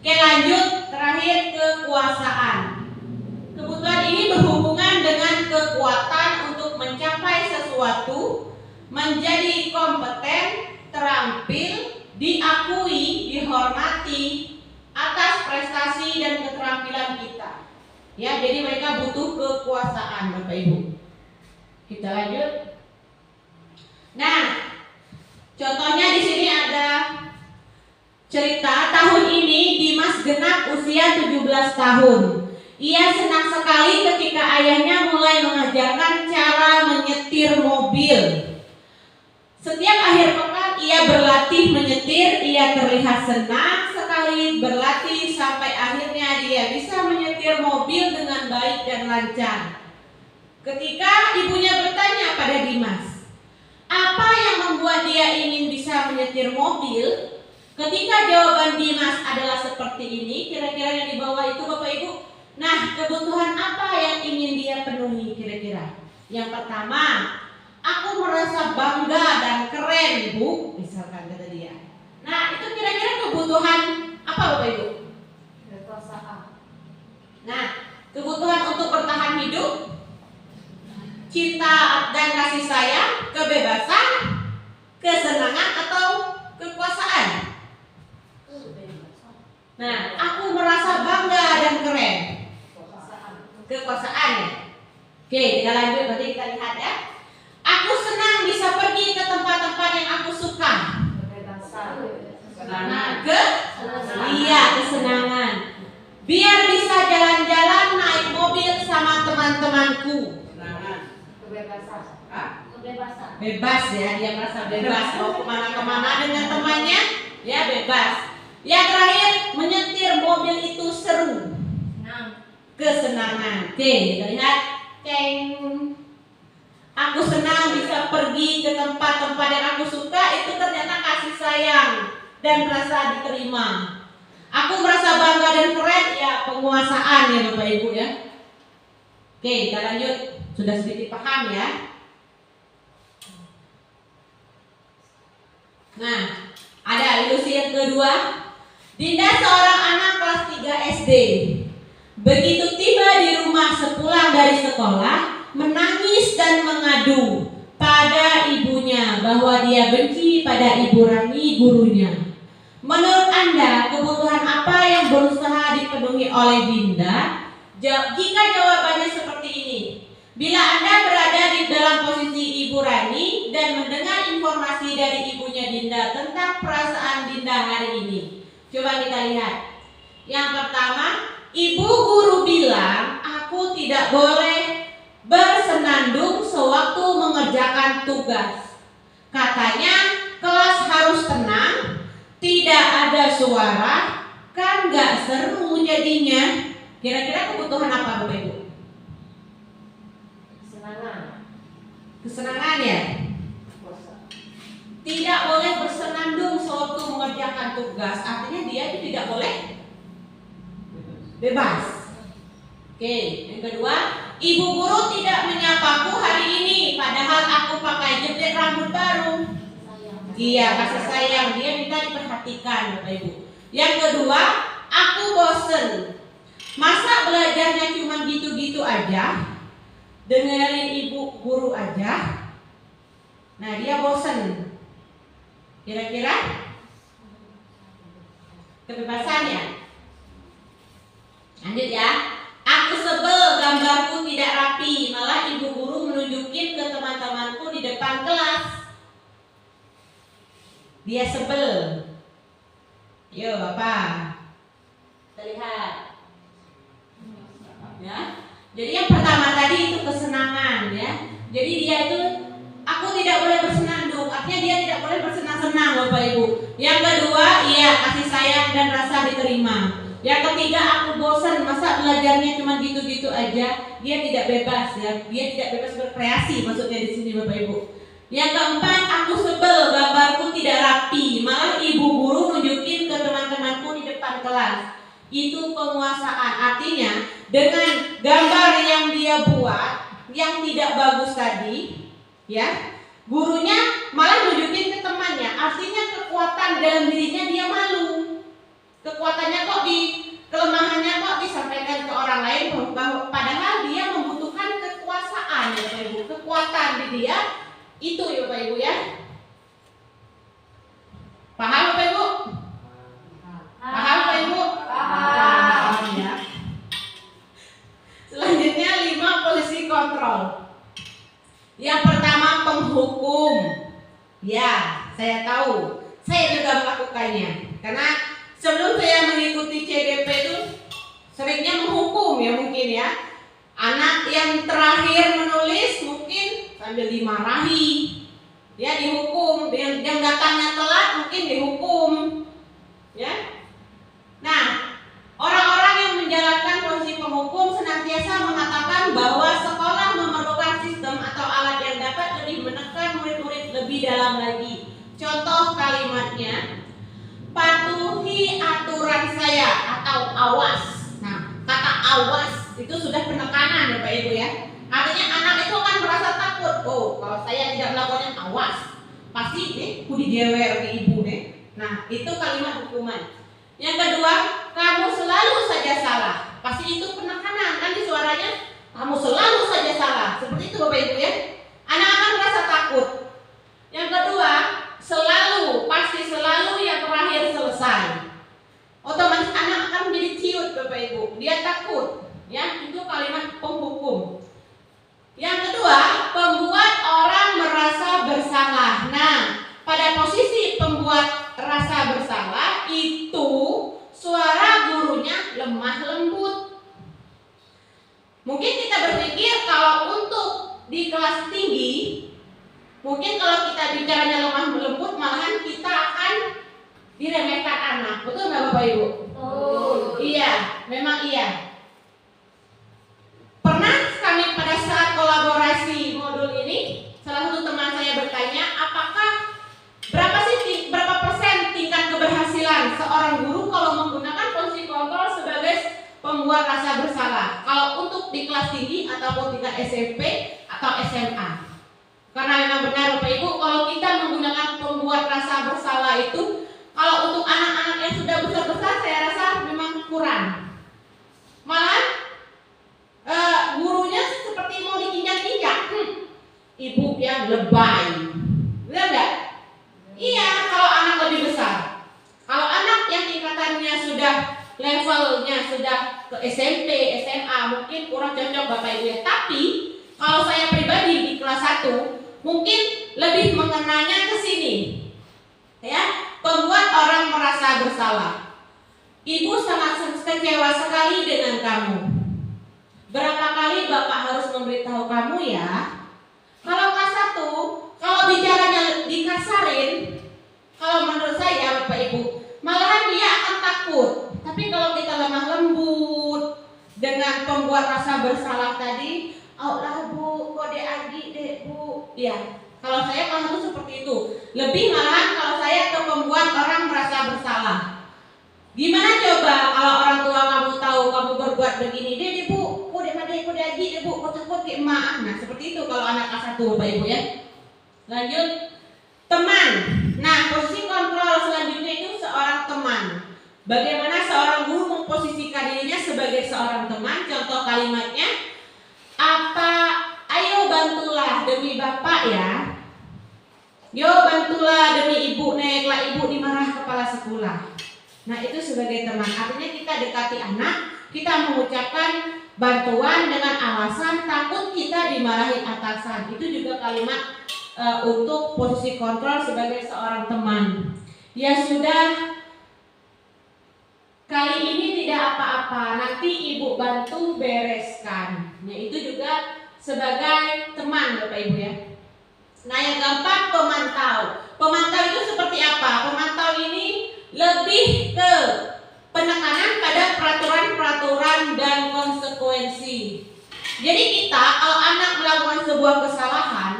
Oke, lanjut, terakhir kekuasaan. Kebutuhan ini berhubungan dengan kekuatan untuk mencapai sesuatu, menjadi kompeten, terampil, diakui, dihormati atas prestasi dan keterampilan kita. Ya, jadi mereka butuh kekuasaan Bapak Ibu. Kita lanjut. Nah, contohnya di sini ada cerita tahun ini Dimas genap usia 17 tahun. Ia senang sekali ketika ayahnya mulai mengajarkan cara menyetir mobil. Setiap akhir pekan ia berlatih menyetir, ia terlihat senang sekali berlatih sampai akhirnya dia bisa menyetir mobil dengan baik dan lancar. Ketika ibunya bertanya pada Dimas, apa yang membuat dia ingin bisa menyetir mobil? Ketika jawaban Dimas adalah seperti ini, kira-kira yang di bawah itu Bapak Ibu. Nah, kebutuhan apa yang ingin dia penuhi kira-kira? Yang pertama, aku merasa bangga dan keren, Bu, misalkan kata dia. Nah, itu kira-kira kebutuhan apa Bapak Ibu? Kekuasaan. Nah, kebutuhan untuk bertahan hidup, cinta dan kasih sayang, kebebasan, kesenangan atau kekuasaan? Nah, aku merasa bangga dan keren. Kekuasaan ya. Oke, kita lanjut, berarti kita lihat ya. Aku senang bisa pergi ke tempat-tempat yang aku suka. Kesenangan. Iya, kesenangan. Biar bisa jalan-jalan naik mobil sama teman-temanku. Bebas ya, dia merasa bebas mau kemana-kemana dengan temannya, ya bebas. Yang terakhir, menyetir mobil itu seru. Kesenangan. Oke, kita lihat. Ceng. Aku senang bisa pergi ke tempat-tempat yang aku suka, itu ternyata kasih sayang dan merasa diterima. Aku merasa bangga dan keren, ya penguasaan ya Bapak Ibu ya. Oke, kita lanjut. Sudah sedikit paham ya. Nah, ada ilusi yang kedua. Dinda seorang anak kelas 3 SD. Begitu tiba di rumah sepulang dari sekolah, menangis dan mengadu pada ibunya bahwa dia benci pada Ibu Rani gurunya. Menurut Anda, kebutuhan apa yang berusaha dipenuhi oleh Dinda? Jika jawabannya seperti ini, bila Anda berada di dalam posisi Ibu Rani dan mendengar informasi dari ibunya Dinda tentang perasaan Dinda hari ini, coba kita lihat. Yang pertama, ibu guru bilang aku tidak boleh bersenandung sewaktu mengerjakan tugas. Katanya kelas harus tenang, tidak ada suara, kan gak seru jadinya. Kira-kira kebutuhan apa Bapak Ibu? Kesenangan ya? Tidak boleh bersenandung sewaktu mengerjakan tugas. Artinya dia tidak boleh bebas. Oke, yang kedua, ibu guru tidak menyapaku hari ini, padahal aku pakai jepit rambut baru. Iya, kasih sayang, dia minta diperhatikan Bapak Ibu. Yang kedua, aku bosen. Masa belajarnya cuma gitu-gitu aja? dengerin ibu guru aja, nah dia bosen. Kira-kira kebebasan ya. Lanjut ya. Aku sebel gambarku tidak rapi, malah ibu guru menunjukin ke teman-temanku di depan kelas. Dia sebel. Yo Bapak, kita lihat ya. Jadi yang pertama tadi itu kesenangan ya. Jadi dia itu, aku tidak boleh bersenandung, artinya dia tidak boleh bersenang-senang Bapak Ibu. Yang kedua, iya kasih sayang dan rasa diterima. Yang ketiga, aku bosan, masa belajarnya cuma gitu-gitu aja. Dia tidak bebas ya, dia tidak bebas berkreasi maksudnya di sini Bapak Ibu. Yang keempat, aku sebel gambarku tidak rapi, malah ibu guru nunjukin ke teman-temanku di depan kelas. Itu penguasaan, artinya dengan gambar yang dia buat yang tidak bagus tadi, ya, gurunya malah nunjukin ke temannya, artinya kekuatan dalam dirinya dia malu. Kekuatannya kok kelemahannya kok disampaikan ke orang lain, padahal dia membutuhkan kekuasaan ya Bapak Ibu. Kekuatan di dia itu ya Bapak Ibu ya. Paham Bapak Ibu? Paham Bapak Ibu? Paham ya. Selanjutnya 5 polisi kontrol. Yang pertama penghukum. Ya, saya tahu. Saya juga melakukannya. Karena sebelum saya mengikuti CDP itu seringnya menghukum ya mungkin ya. Anak yang terakhir menulis mungkin sambil dimarahi, ya dihukum. Yang datangnya telat mungkin dihukum, ya. Nah, orang-orang yang menjalankan posisi penghukum senantiasa mengatakan bahwa sekolah memerlukan sistem atau alat yang dapat lebih menekan murid-murid lebih dalam lagi. Contoh kalimatnya, patuhi aturan saya atau awas. Nah, kata awas itu sudah penekanan Bapak Ibu ya. Artinya anak itu akan merasa takut. Oh, kalau saya tidak melakukannya awas, pasti nih kudi jewer ke ibu nih. Nah, itu kalimat hukuman. Yang kedua, kamu selalu saja salah. Pasti itu penekanan kan di suaranya. Kamu selalu saja salah. Seperti itu Bapak Ibu ya. Anak akan merasa takut. Yang kedua, selalu, pasti selalu, yang terakhir selesai. Otomatis anak akan menjadi ciut Bapak Ibu. Dia takut. Ya, itu kalimat penghukum. Yang kedua, pembuat orang merasa bersalah. Nah, pada posisi pembuat rasa bersalah itu suara gurunya lemah lembut. Mungkin kita berpikir kalau untuk di kelas tinggi, mungkin kalau kita bicaranya lemah lembut, malahan kita akan diremehkan anak. Betul nggak Bapak Ibu? Iya, memang iya. Pernah kami pada saat kolaborasi modul ini, salah satu teman saya bertanya, apakah berapa persen tingkat keberhasilan seorang guru kalau menggunakan posisi kontrol sebagai pembuat rasa bersalah? Kalau untuk di kelas tinggi ataupun tingkat SMP atau SMA? Karena memang benar Bapak Ibu, kalau kita menggunakan pembuat rasa bersalah itu, kalau untuk anak-anak yang sudah besar-besar saya rasa memang kurang. Malah gurunya seperti mau diinjak-injak. Ibu yang lebay. Benar nggak? Iya, kalau anak lebih besar. Kalau anak yang tingkatannya sudah levelnya sudah ke SMP, SMA, mungkin kurang cocok Bapak Ibu ya. Tapi kalau saya pribadi di kelas 1 mungkin lebih mengenanya ke sini. Ya, pembuat orang merasa bersalah. Ibu sangat kecewa sekali dengan kamu. Berapa kali Bapak harus memberitahu kamu ya? Kalau kelas 1, kalau bicaranya dikasarin, kalau menurut saya Bapak Ibu, malahan dia akan takut. Tapi kalau kita lemah lembut dengan pembuat rasa bersalah tadi, oh lah Bu, kode agi deh Bu. Ya, kalau saya kalau seperti itu, lebih malahan kalau saya ke pembuat orang merasa bersalah. Gimana coba kalau orang tua kamu tahu kamu berbuat begini, deh Bu, kode agi deh Bu, kode emak. Nah seperti itu kalau anak kelas 1 Bapak Ibu ya. Lanjut, teman. Nah posisi kontrol selanjutnya itu seorang teman. Bagaimana seorang guru memposisikan dirinya sebagai seorang teman? Contoh kalimatnya, apa bapak ya, yo bantulah demi ibu, naiklah ibu dimarah kepala sekolah. Nah itu sebagai teman, artinya kita dekati anak, kita mengucapkan bantuan dengan alasan takut kita dimarahin atasan. Itu juga kalimat untuk posisi kontrol sebagai seorang teman. Ya sudah, kali ini tidak apa-apa, nanti ibu bantu bereskan. Ya itu juga sebagai teman Bapak Ibu ya. Nah yang keempat, pemantau. Pemantau itu seperti apa? Pemantau ini lebih ke penekanan pada peraturan-peraturan dan konsekuensi. Jadi kita kalau anak melakukan sebuah kesalahan,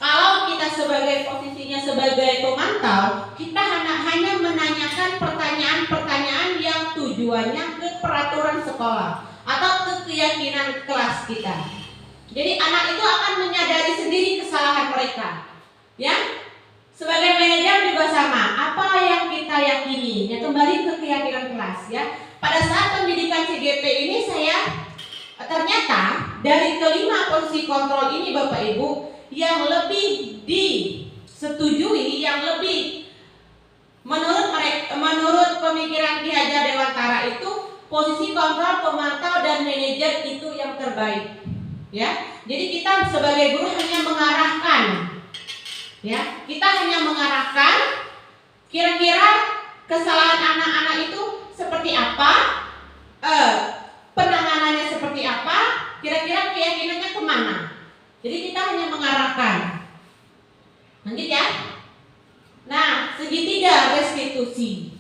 kalau kita sebagai posisinya sebagai pemantau, kita hanya menanyakan pertanyaan-pertanyaan yang tujuannya ke peraturan sekolah atau ke keyakinan kelas kita. Jadi anak itu akan menyadari sendiri kesalahan mereka. Ya, sebagai manajer juga sama. Apa yang kita yakini? Ya kembali ke keyakinan kelas ya. Pada saat pendidikan CGP ini saya ternyata dari kelima posisi kontrol ini Bapak Ibu, yang lebih disetujui, yang lebih menurut pemikiran Ki Hajar Dewantara itu posisi kontrol, pemantau dan manajer itu yang terbaik. Ya, jadi kita sebagai guru hanya mengarahkan, ya, kita hanya mengarahkan kira-kira kesalahan anak-anak itu seperti apa, penanganannya seperti apa, kira-kira keyakinannya kemana. Jadi kita hanya mengarahkan. Lanjut ya. Nah, segitiga restitusi.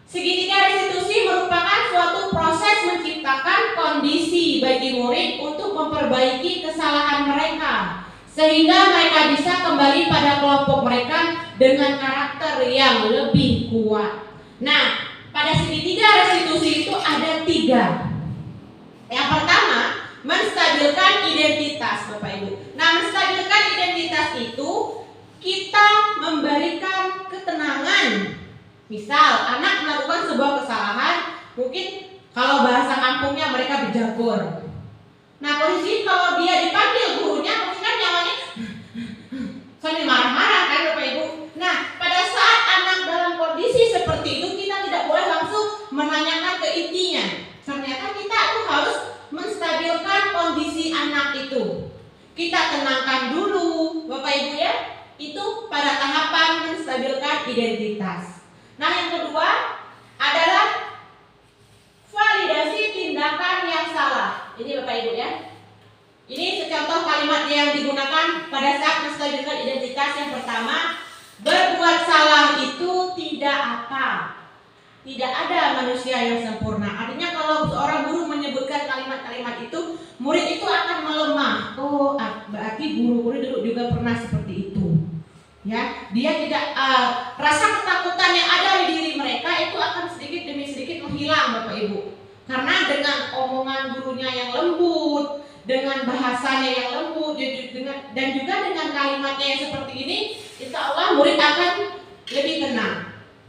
Segitiga restitusi merupakan suatu proses menciptakan kondisi bagi murid untuk memperbaiki kesalahan mereka, sehingga mereka bisa kembali pada kelompok mereka dengan karakter yang lebih kuat. Nah, pada segitiga restitusi itu ada 3. Yang pertama, menstabilkan identitas Bapak Ibu. Nah, menstabilkan identitas itu kita memberikan ketenangan. Misal anak melakukan sebuah kesalahan, mungkin kalau bahasa kampungnya mereka berjagor. Nah posisi kalau dia dipanggil gurunya, pasti kan nyawanya sambil marah-marah kan Bapak Ibu. Nah pada saat anak dalam kondisi seperti itu, kita tidak boleh langsung menanyakan ke intinya. Ternyata kita tuh harus menstabilkan kondisi anak itu. Kita tenangkan dulu Bapak Ibu ya. Itu pada tahapan menstabilkan identitas. Nah yang kedua adalah validasi tindakan yang salah. Ini Bapak Ibu ya. Ini secontoh kalimat yang digunakan pada saat menstabilkan identitas. Yang pertama, berbuat salah itu tidak apa. Tidak ada manusia yang sempurna. Artinya kalau seorang guru menyebutkan kalimat-kalimat itu, murid itu akan melemah. Oh, berarti guru-guru dulu juga pernah seperti itu. Ya, dia tidak rasa ketakutan yang ada di diri mereka itu akan sedikit demi sedikit menghilang Bapak Ibu. Karena dengan omongan gurunya yang lembut, dengan bahasanya yang lembut, dan juga dengan kalimatnya yang seperti ini, insya Allah murid akan lebih tenang.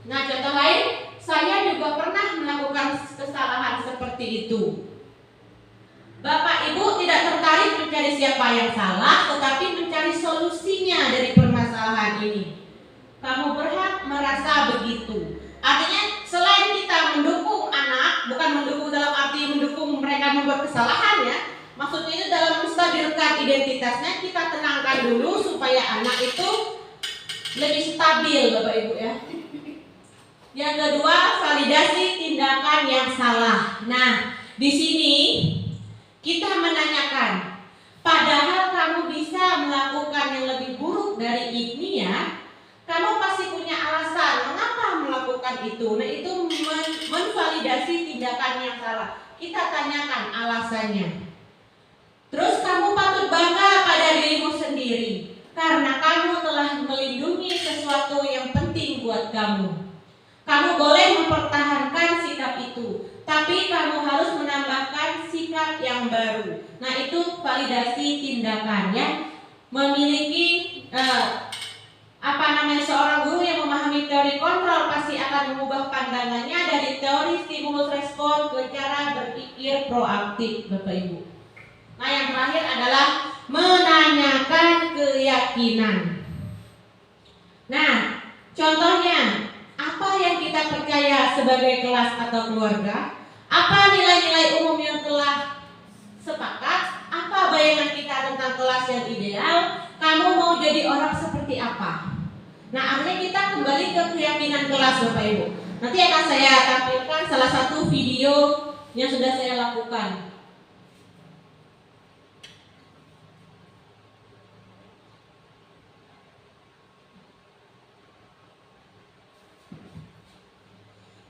Nah, contoh lain, saya juga pernah melakukan kesalahan seperti itu. Bapak Ibu tidak tertarik mencari siapa yang salah, tetapi mencari solusinya dari permasalahan ini. Kamu berhak merasa begitu. Artinya selain kita mendukung anak, bukan mendukung dalam arti mendukung mereka membuat kesalahan ya. Maksudnya itu dalam menstabilkan identitasnya, kita tenangkan dulu supaya anak itu lebih stabil Bapak Ibu ya. Yang kedua, validasi tindakan yang salah. Nah, di sini kita menanyakan, padahal kamu bisa melakukan yang lebih buruk dari ini ya, kamu pasti punya alasan mengapa melakukan itu. Nah itu menvalidasi tindakan yang salah. Kita tanyakan alasannya. Terus kamu patut bangga pada dirimu sendiri, karena kamu telah melindungi sesuatu yang penting buat kamu. Kamu boleh mempertahankan sikap itu, tapi kamu harus menambahkan sikap yang baru. Nah itu validasi tindakan ya. Memiliki seorang guru yang memahami teori kontrol pasti akan mengubah pandangannya dari teori stimulus respon ke cara berpikir proaktif Bapak Ibu. Nah yang terakhir adalah menanyakan keyakinan. Nah, contohnya, apa yang kita percaya sebagai kelas atau keluarga? Apa nilai-nilai umum yang telah sepakat? Apa bayangan kita tentang kelas yang ideal? Kamu mau jadi orang seperti apa? Nah, akhirnya kita kembali ke keyakinan kelas, Bapak Ibu. Nanti akan saya tampilkan salah satu video yang sudah saya lakukan.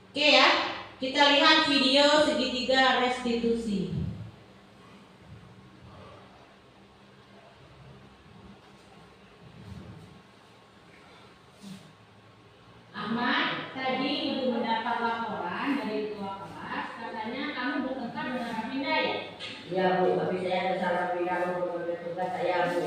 Oke ya, kita lihat video segitiga restitusi. Ahmad, tadi Ibu mendapat laporan dari ketua kelas, katanya kamu bertengkar dengan Rafinda ya? Iya Bu, tapi saya ada salah pindah untuk tugas saya Bu.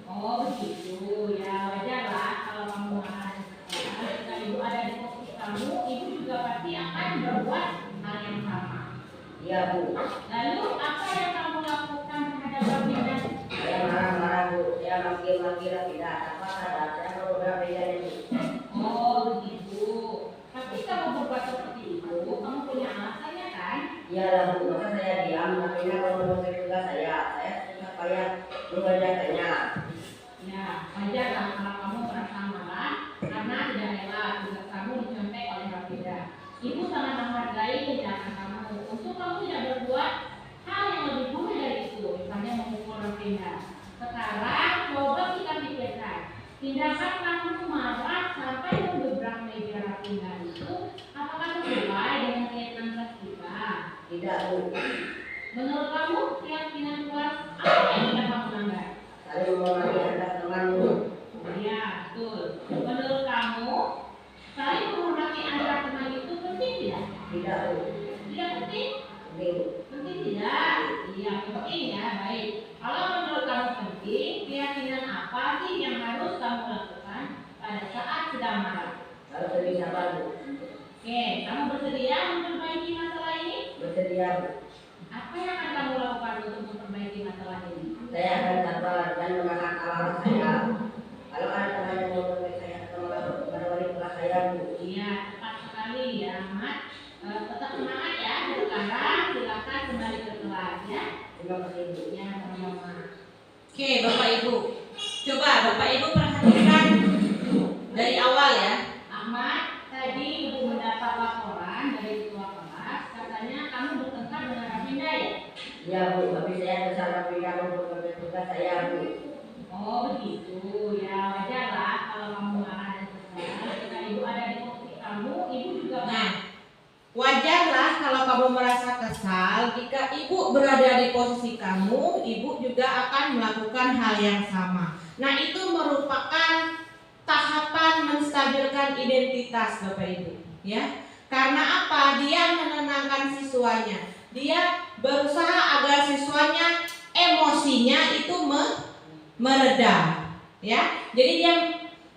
Oh begitu, ya wajar lah kalau kamu marah ketika Ibu ada di posisi kamu, Ibu juga pasti akan berbuat hal yang sama. Iya Bu. Lalu apa yang kamu lakukan terhadap Rafinda? Saya marah-marah Bu, saya manggil-manggil Rafinda, apa sadar saya mau Rafinda Bu. Oh begitu. Tapi kamu berbuat seperti itu, kamu punya alasannya kan? Iya lah Bu, maka saya diam, Rafinda kalau menuntut tugas saya susah payah mengerjakannya. Ya, wajar lah kalau kamu merasa marah karena tidak rela tugas kamu dicontek oleh Rafinda. Ibu sangat menghargai tindakan kamu. Untuk kamu tidak berbuat hal yang lebih buruk dari itu, misalnya memukul Rafinda. Sekarang coba kita pikirkan, tindakan kamu marah sampai mendobrak meja Rafinda itu, apakah sesuai dengan keyakinan kelas kita? Tidak Bu, Menurut kamu keyakinan kelas apa yang tidak kamu langgar? saya memahami anak teman Bu. Iya, betul. Menurut kamu, saling menghormati antara teman itu penting tidak? Tidak Bu, Tidak penting? ini Bu. Penting tidak? Iya, penting ya, baik. Kalau menurut kamu penting, keyakinan apa sih yang harus kamu lakukan pada saat sedang marah? Kalau sedih sabar Bu, Oke, kamu bersedia memperbaiki masalah ini? bersedia Bu. Apa yang akan kamu lakukan untuk memperbaiki masalah ini? Saya akan sabar dan menahan amarah saya. Kalau ada teman yang mau menemui saya atau kepada wali kelas saya Bu. Iya, tepat sekali ya, Ahmad. Tetap semangat ya. Sekarang silakan kembali ke kelas ya. Terima kasih Bu. Ya, sama-sama. Oke, Bapak Ibu. Coba Bapak Ibu perhatikan dari awal ya. Ahmad, tadi Ibu mendapat laporan dari ketua kelas, katanya kamu bertengkar dengan Rafinda ya? Iya Bu, tapi saya ada salah pindah untuk menuntut tugas saya Bu. Oh begitu, ya wajar lah kalau kamu marah dan kesal. Ketika Ibu ada di posisi kamu, Ibu juga. Nah, wajarlah kalau kamu merasa kesal. Jika Ibu berada di posisi kamu, Ibu juga akan melakukan hal yang sama. Nah, itu merupakan tahapan menstabilkan identitas Bapak Ibu, ya. Karena apa? Dia menenangkan siswanya. Dia berusaha agar siswanya emosinya itu mereda, ya. Jadi dia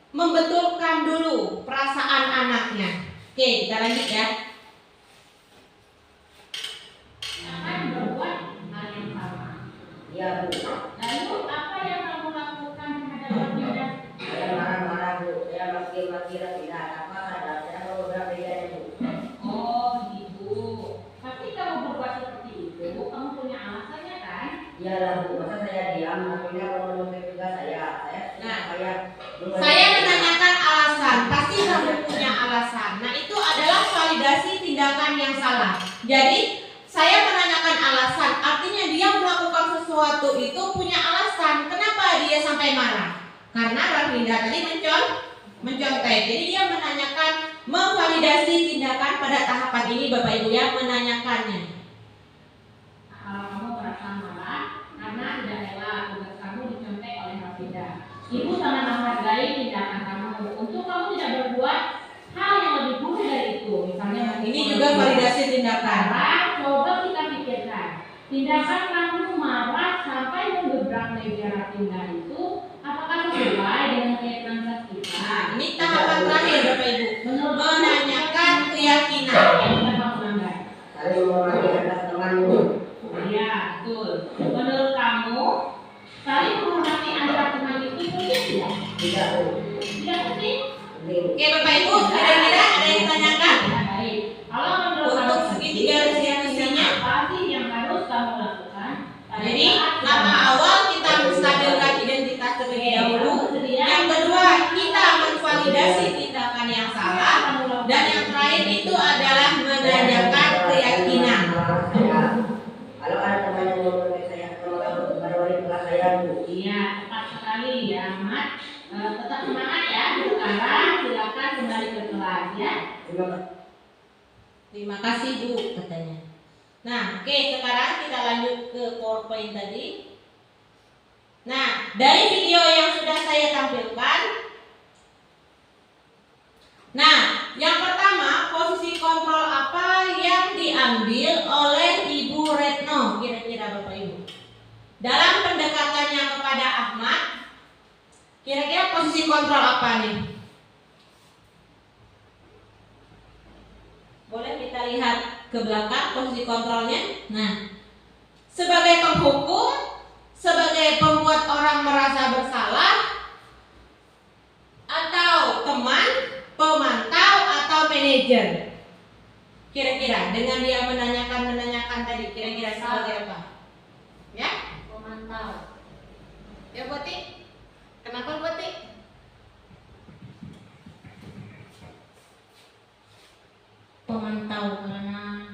membetulkan dulu perasaan anaknya. Oke, kita lanjut ya. Akan berbuat hal yang sama. Iya Bu, Lalu apa yang kamu lakukan terhadap Rafinda? saya marah-marah Bu, saya manggil-manggil Rafinda, apa sadar saya mau Rafinda Bu. Oh begitu. Tapi kamu berbuat seperti itu, kamu punya alasannya kan? Iya lah Bu, masa saya diam, Rafinda kalau menuntut tugas saya susah payah mengerjakannya. Saya menanyakan alasan, pasti kamu punya alasan. Nah itu adalah validasi tindakan yang salah. Jadi saya menanyakan alasan, artinya dia melakukan sesuatu itu punya alasan. Kenapa dia sampai marah? Karena Rafinda tadi mencontek. Jadi dia menanyakan, memvalidasi tindakan pada tahapan ini Bapak Ibu ya, menanyakannya. Kalau kamu merasa marah karena tidak rela tugas kamu dicontek oleh Rafinda, Ibu sangat menghargai tindakan kamu. Untuk kamu tidak berbuat hal yang lebih buruk dari itu, misalnya ini juga validasi tindakan. Coba kita pikirkan, tindakan kamu marah sampai mendobrak meja Rafinda itu, apakah sesuai dengan keyakinan kelas kita? Ini tahapan terakhir Bapak Ibu, menanyakan keyakinan yang sudah kamu langgar. Saling memahami anak teman Bu. Iya, betul. Menurut kamu, saling tindakan yang salah, dan yang terakhir itu adalah menanyakan keyakinan. Kalau ada teman yang mau saya, pada wali kelas saya, Bu. Iya, tepat sekali ya, Ahmad. Tetap semangat ya. Sekarang silakan kembali ke kelas ya. Terima kasih Bu katanya. Nah, oke, sekarang kita lanjut ke PowerPoint tadi. Nah, dari video yang sudah saya tampilkan, nah, yang pertama, posisi kontrol apa yang diambil oleh Ibu Retno, kira-kira Bapak Ibu? Dalam pendekatannya kepada Ahmad, kira-kira posisi kontrol apa nih? Boleh kita lihat ke belakang posisi kontrolnya. Nah, sebagai penghukum, sebagai pembuat orang merasa bersalah, atau teman, pemantau, atau manajer. Kira-kira dengan dia menanyakan tadi, kira-kira sebagai apa? Ya, pemantau. Ya, Buati? Kenapa Buati? Pemantau, karena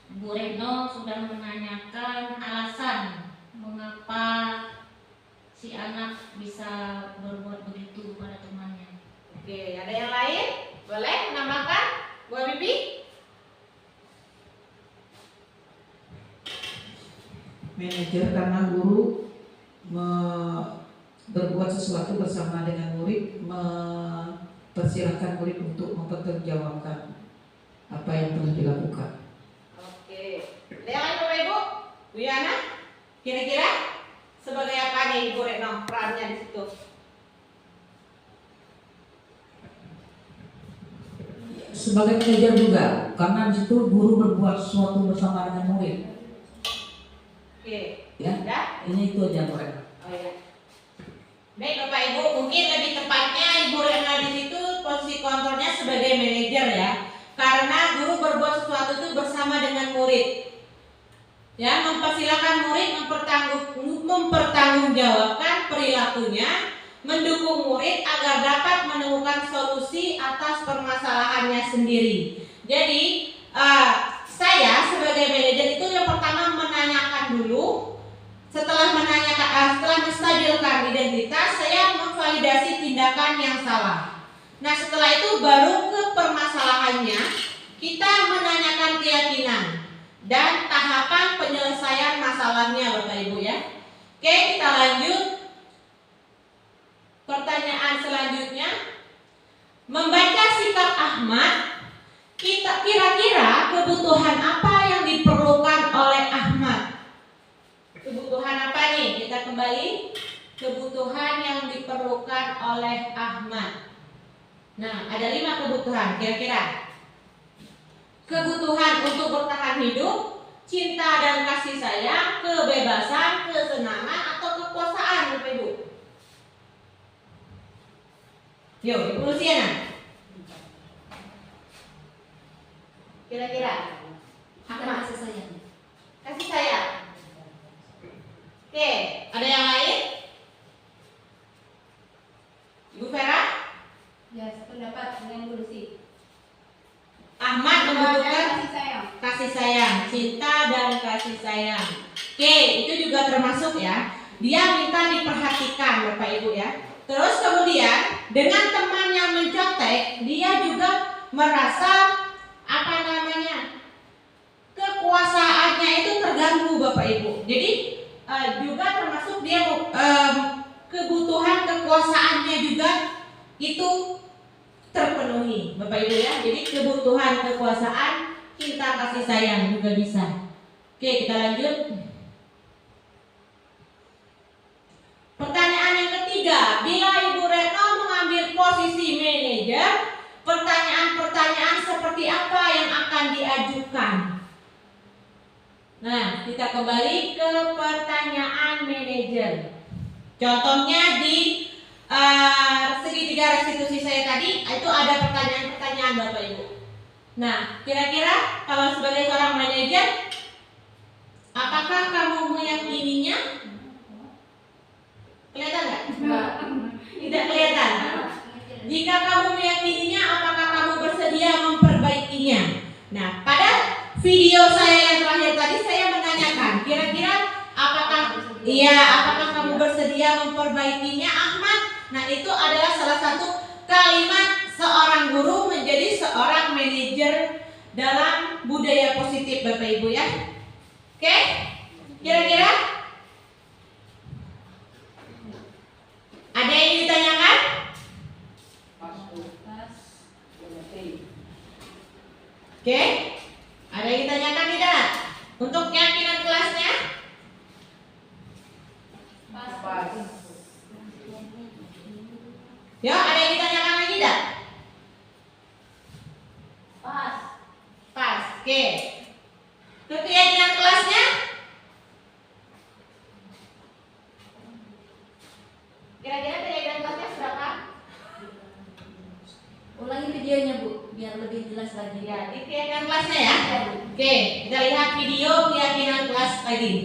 Bu Retno sudah menanyakan alasan mengapa si anak bisa berbuat begitu pada temannya. Oke, ada yang lain? Boleh menambahkan? Bu Bibi? Manajer karena guru berbuat sesuatu bersama dengan murid, mempersilahkan murid untuk mempertanggungjawabkan apa yang telah dilakukan. Oke. Ada yang lain Bapak Ibu? Bu Yana? Kira-kira sebagai apa nih Ibu Retno perannya di situ? Sebagai manajer juga, karena di situ guru berbuat sesuatu bersama dengan murid. Oke. Ya, Udah? ini itu aja mereka. Oh iya. Baik Bapak Ibu, mungkin lebih tepatnya Ibu Retno di situ posisi kontrolnya sebagai manajer ya. Karena guru berbuat sesuatu itu bersama dengan murid. Ya, mempersilahkan murid mempertanggungjawabkan perilakunya, mendukung murid agar dapat menemukan solusi atas permasalahannya sendiri. Jadi, saya sebagai manajer itu yang pertama menanyakan dulu. Setelah menstabilkan identitas, saya memvalidasi tindakan yang salah. Nah, setelah itu baru ke permasalahannya, kita menanyakan keyakinan dan tahapan penyelesaian masalahnya Bapak Ibu ya. Oke, kita lanjut. Pertanyaan selanjutnya, membaca sikap Ahmad, kita kira-kira kebutuhan apa yang diperlukan oleh Ahmad? Kebutuhan apa nih? Kita kembali. Kebutuhan yang diperlukan oleh Ahmad. Nah, ada 5 kebutuhan kira-kira. Kebutuhan untuk bertahan hidup, cinta dan kasih sayang, kebebasan, kesenangan, atau kekuasaan Bapak Ibu. Yuk, Ibu Luciana. Kira-kira Ahmad Kasih sayang. kasih sayang. Oke, ada yang lain? Ibu Vera? Ya, sependapat dengan Bu Lucy. Ahmad membutuhkan Kasih sayang. kasih sayang, cinta dan kasih sayang. Oke, itu juga termasuk ya. Dia minta diperhatikan Bapak Ibu ya. Terus kemudian dengan teman yang mencontek, dia juga merasa kekuasaannya itu terganggu Bapak Ibu. Jadi juga termasuk dia kebutuhan kekuasaannya juga itu terpenuhi Bapak Ibu ya. Jadi kebutuhan kekuasaan, cinta kasih sayang juga bisa. Oke, kita lanjut. Pertanyaan yang ketiga, bila Ibu Retno mengambil posisi manajer, pertanyaan-pertanyaan seperti apa yang akan diajukan? Nah, kita kembali ke pertanyaan manajer. Contohnya di segitiga restitusi saya tadi, itu ada pertanyaan-pertanyaan Bapak Ibu. Nah, kira-kira kalau sebagai seorang manajer, apakah kamu meyakininya? Kelihatan nggak? Tidak kelihatan. Jika kamu meyakininya, Nah, pada video saya yang terakhir tadi saya menanyakan, kira-kira apakah kamu bersedia memperbaikinya, Ahmad? Nah, itu adalah salah satu kalimat seorang guru menjadi seorang manajer dalam budaya positif, Bapak Ibu ya. Oke? Kira-kira ada yang ditanyakan? Oke? Ada yang ditanyakan tidak? Untuk keyakinan kelasnya? Ya, ada yang ditanyakan lagi tidak? Pas. Oke. Untuk keyakinan kelasnya? Kira-kira keyakinan kelasnya berapa? Ulangi videonya Bu, biar lebih jelas lagi. Ya, di keyakinan kelasnya ya. Oke, kita lihat video keyakinan kelas lagi.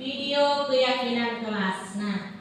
Video keyakinan kelas. Nah,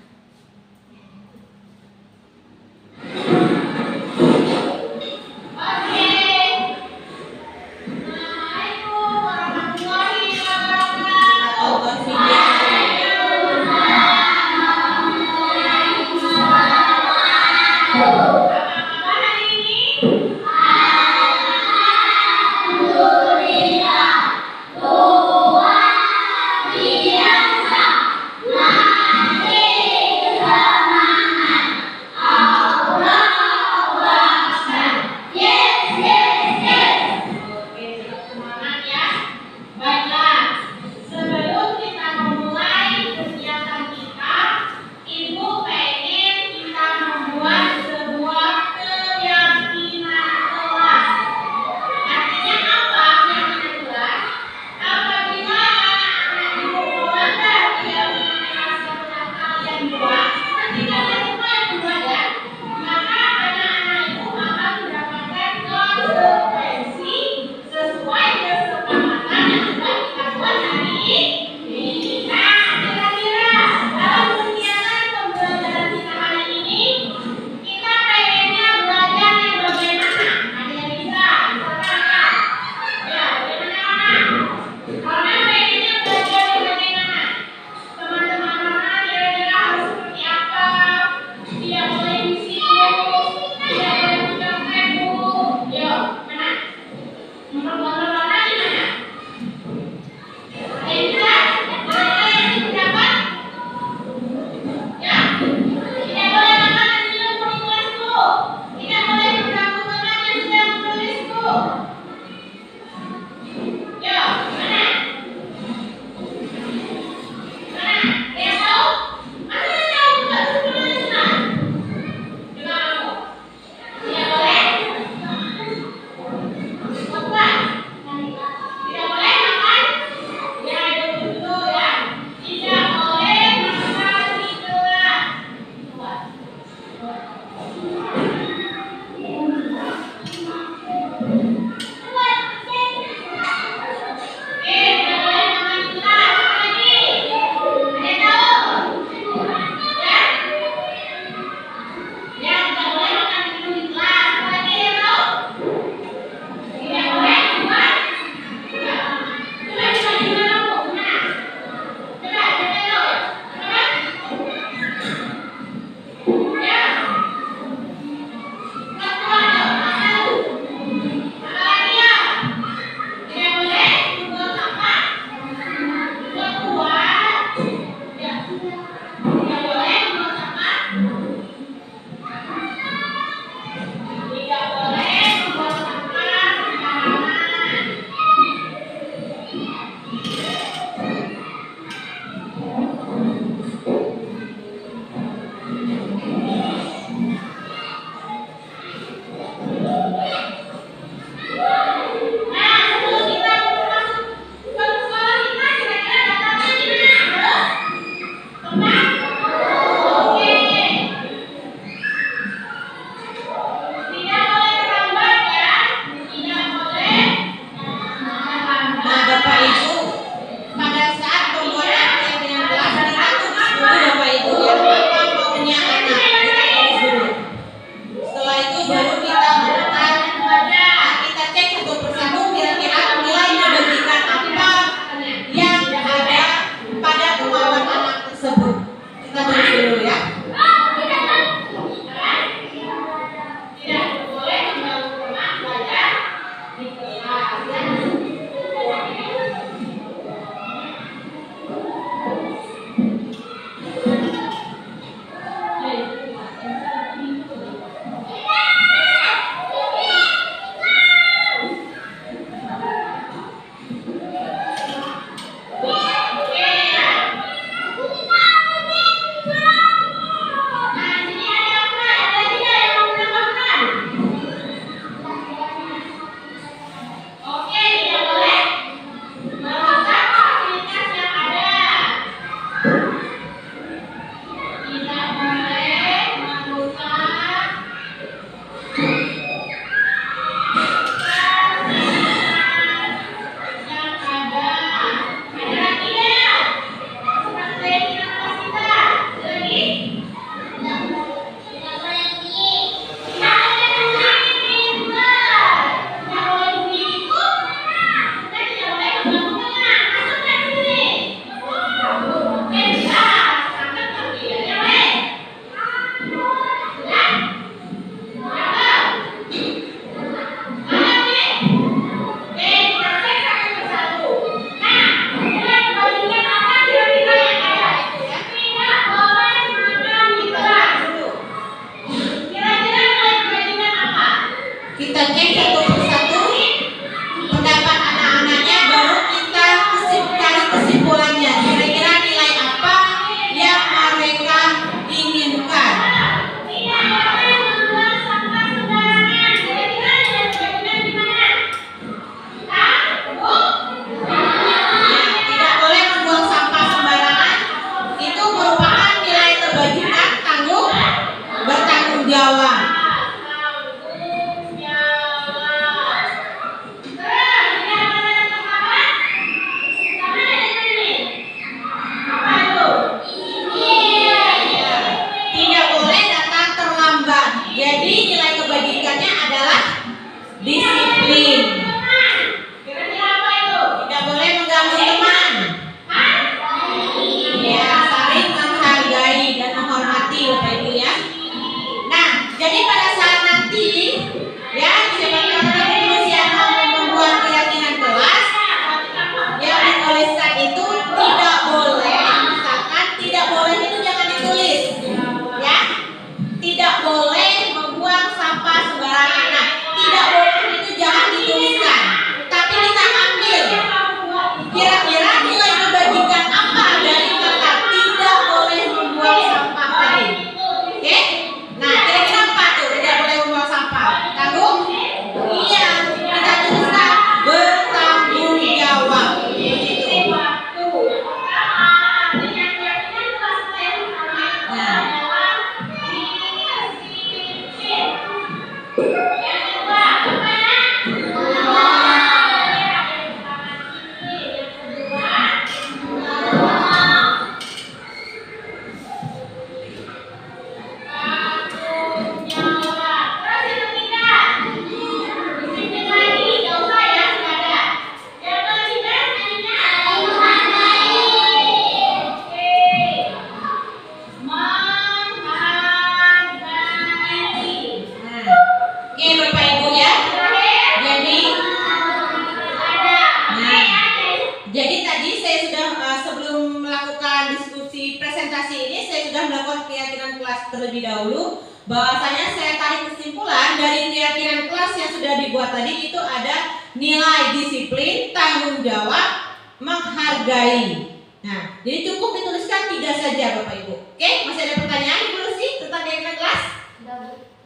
melakukan keyakinan kelas terlebih dahulu. Bahwasanya saya tarik kesimpulan dari keyakinan kelas yang sudah dibuat tadi itu ada nilai disiplin, tanggung jawab, menghargai. Nah, jadi cukup dituliskan 3 saja Bapak Ibu. Oke, masih ada pertanyaan Ibu Lucy tentang keyakinan kelas?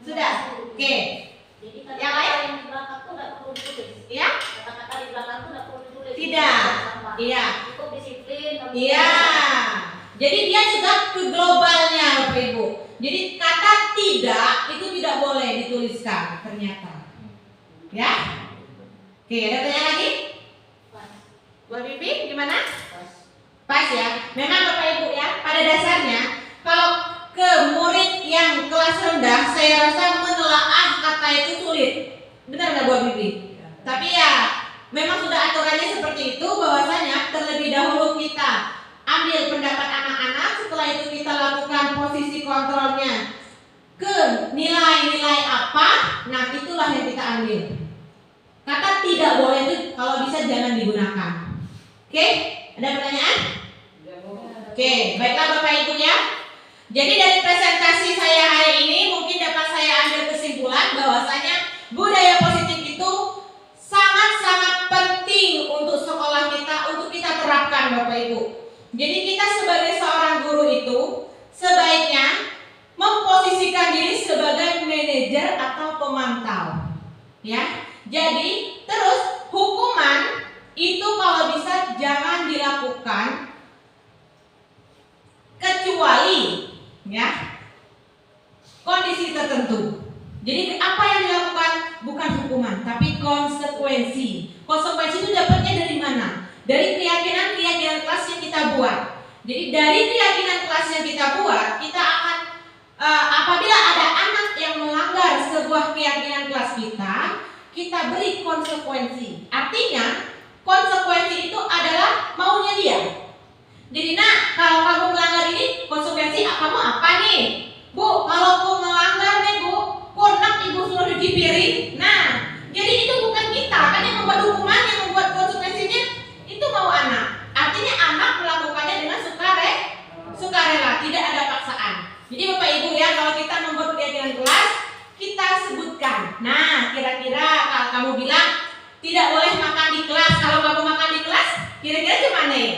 Sudah. Oke. Jadi Yang lain? yang di belakang tuh nggak perlu ditulis. Ya? Kata-kata di belakang tuh nggak perlu ditulis. Tidak. Iya. Cukup disiplin. Iya. Jadi dia sudah ke globalnya Bapak Ibu. Jadi kata tidak itu tidak boleh dituliskan ternyata. Ya? Oke, ada pertanyaan lagi? Bu Bibi gimana? Pas ya. Memang Bapak Ibu ya, pada dasarnya kalau ke murid yang kelas rendah saya rasa menelaah kata itu sulit. Benar nggak Bu Bibi? Tapi ya memang sudah aturannya seperti itu, bahwasanya terlebih dahulu kita ambil pendapat anak-anak, setelah itu kita lakukan posisi kontrolnya ke nilai-nilai apa, nah itulah yang kita ambil. Kata tidak boleh itu kalau bisa jangan digunakan. Oke, ada pertanyaan? Oke, baiklah Bapak Ibu ya. Jadi dari presentasi saya hari ini mungkin dapat saya ambil kesimpulan bahwasanya budaya positif itu sangat-sangat penting untuk sekolah kita, untuk kita terapkan Bapak Ibu. Jadi kita sebagai seorang guru itu sebaiknya memposisikan diri sebagai manajer atau pemantau. Ya. Jadi terus hukuman itu kalau bisa jangan dilakukan kecuali ya kondisi tertentu. Jadi apa yang dilakukan bukan hukuman tapi konsekuensi. Konsekuensi itu dapatnya dari mana? Dari keyakinan kelas yang kita buat. Jadi dari keyakinan kelas yang kita buat, kita akan apabila ada anak yang melanggar sebuah keyakinan kelas kita beri konsekuensi. Artinya konsekuensi itu adalah maunya dia. Jadi nak, kalau kamu melanggar ini konsekuensi kamu apa nih? Bu, kalau aku melanggar nih Bu, konak ibu suruh cuci piring. Nah, jadi itu bukan kita kan yang membuat hukuman, yang membuat konsekuensinya itu mau anak. Artinya anak melakukannya dengan sukarela, tidak ada paksaan. Jadi Bapak Ibu ya, kalau kita membuat kegiatan kelas, kita sebutkan. Nah, kira-kira kalau kamu bilang tidak boleh makan di kelas, kalau kamu makan di kelas, kira-kira gimana ya?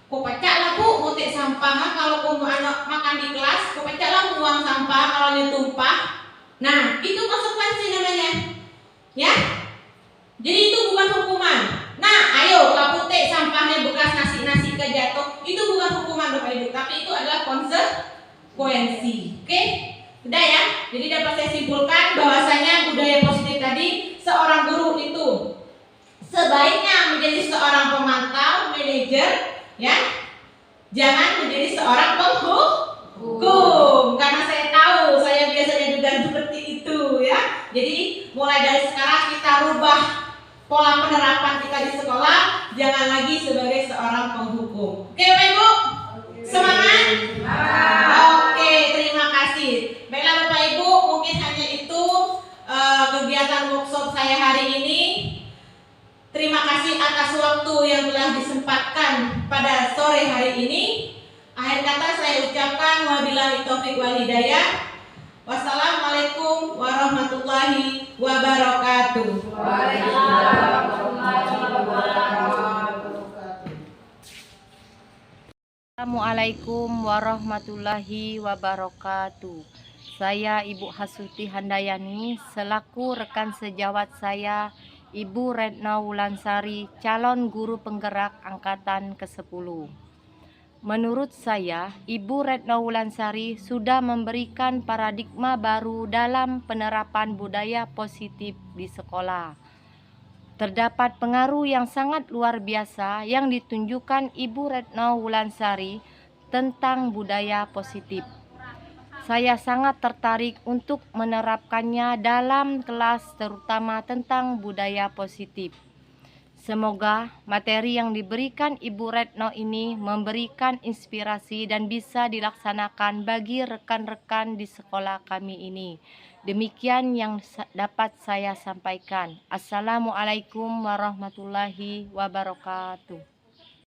Kok pecah lah Bu, mutik sampah. Kalau kamu anak makan di kelas, kok pecah lah buang sampah kalau dia tumpah. Nah, itu konsekuensi namanya. Ya? Jadi itu bukan hukuman. Nah, ayo kamu petik sampahnya bekas nasi kejatuh, itu bukan hukuman Bapak Ibu, tapi itu adalah konsekuensi. Oke? Sudah ya? Jadi dapat saya simpulkan bahwasanya budaya positif tadi, seorang guru itu sebaiknya menjadi seorang pemantau, manajer, ya. Jangan menjadi seorang penghukum. Karena saya tahu, saya biasanya juga seperti itu ya. Jadi mulai dari sekarang kita rubah pola penerapan kita di sekolah, jangan lagi sebagai seorang penghukum. Oke Bapak Ibu? Semangat? Oke, terima kasih. Baiklah Bapak Ibu, mungkin hanya itu kegiatan workshop saya hari ini. Terima kasih atas waktu yang telah disempatkan pada sore hari ini. Akhir kata saya ucapkan wabillahi taufiq wal hidayah. Wassalamualaikum warahmatullahi wabarakatuh. Assalamualaikum warahmatullahi wabarakatuh. Saya Ibu Hasuti Handayani selaku rekan sejawat saya Ibu Retno Wulansari, calon guru penggerak angkatan ke-10. Menurut saya, Ibu Retno Wulansari sudah memberikan paradigma baru dalam penerapan budaya positif di sekolah. Terdapat pengaruh yang sangat luar biasa yang ditunjukkan Ibu Retno Wulansari tentang budaya positif. Saya sangat tertarik untuk menerapkannya dalam kelas, terutama tentang budaya positif. Semoga materi yang diberikan Ibu Retno ini memberikan inspirasi dan bisa dilaksanakan bagi rekan-rekan di sekolah kami ini. Demikian yang dapat saya sampaikan. Assalamualaikum warahmatullahi wabarakatuh.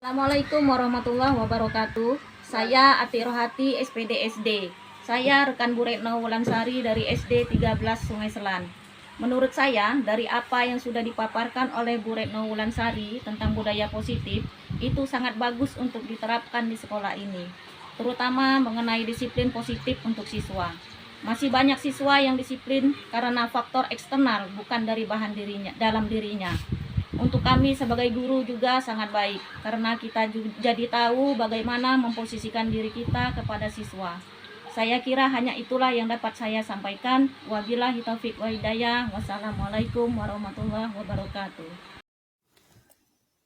Assalamualaikum warahmatullahi wabarakatuh. Saya Ati Rohati, SPD SD. Saya rekan Bu Retno Wulansari dari SD 13 Sungai Selan. Menurut saya, dari apa yang sudah dipaparkan oleh Bu Retno Wulansari tentang budaya positif, itu sangat bagus untuk diterapkan di sekolah ini, terutama mengenai disiplin positif untuk siswa. Masih banyak siswa yang disiplin karena faktor eksternal, bukan dari bahan dalam dirinya. Untuk kami sebagai guru juga sangat baik, karena kita jadi tahu bagaimana memposisikan diri kita kepada siswa. Saya kira hanya itulah yang dapat saya sampaikan. Wabillahi taufiq wa hidayah. Wassalamualaikum warahmatullahi wabarakatuh.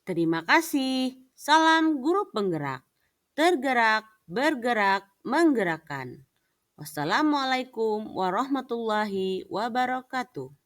Terima kasih. Salam guru penggerak. Tergerak, bergerak, menggerakkan. Wassalamualaikum warahmatullahi wabarakatuh.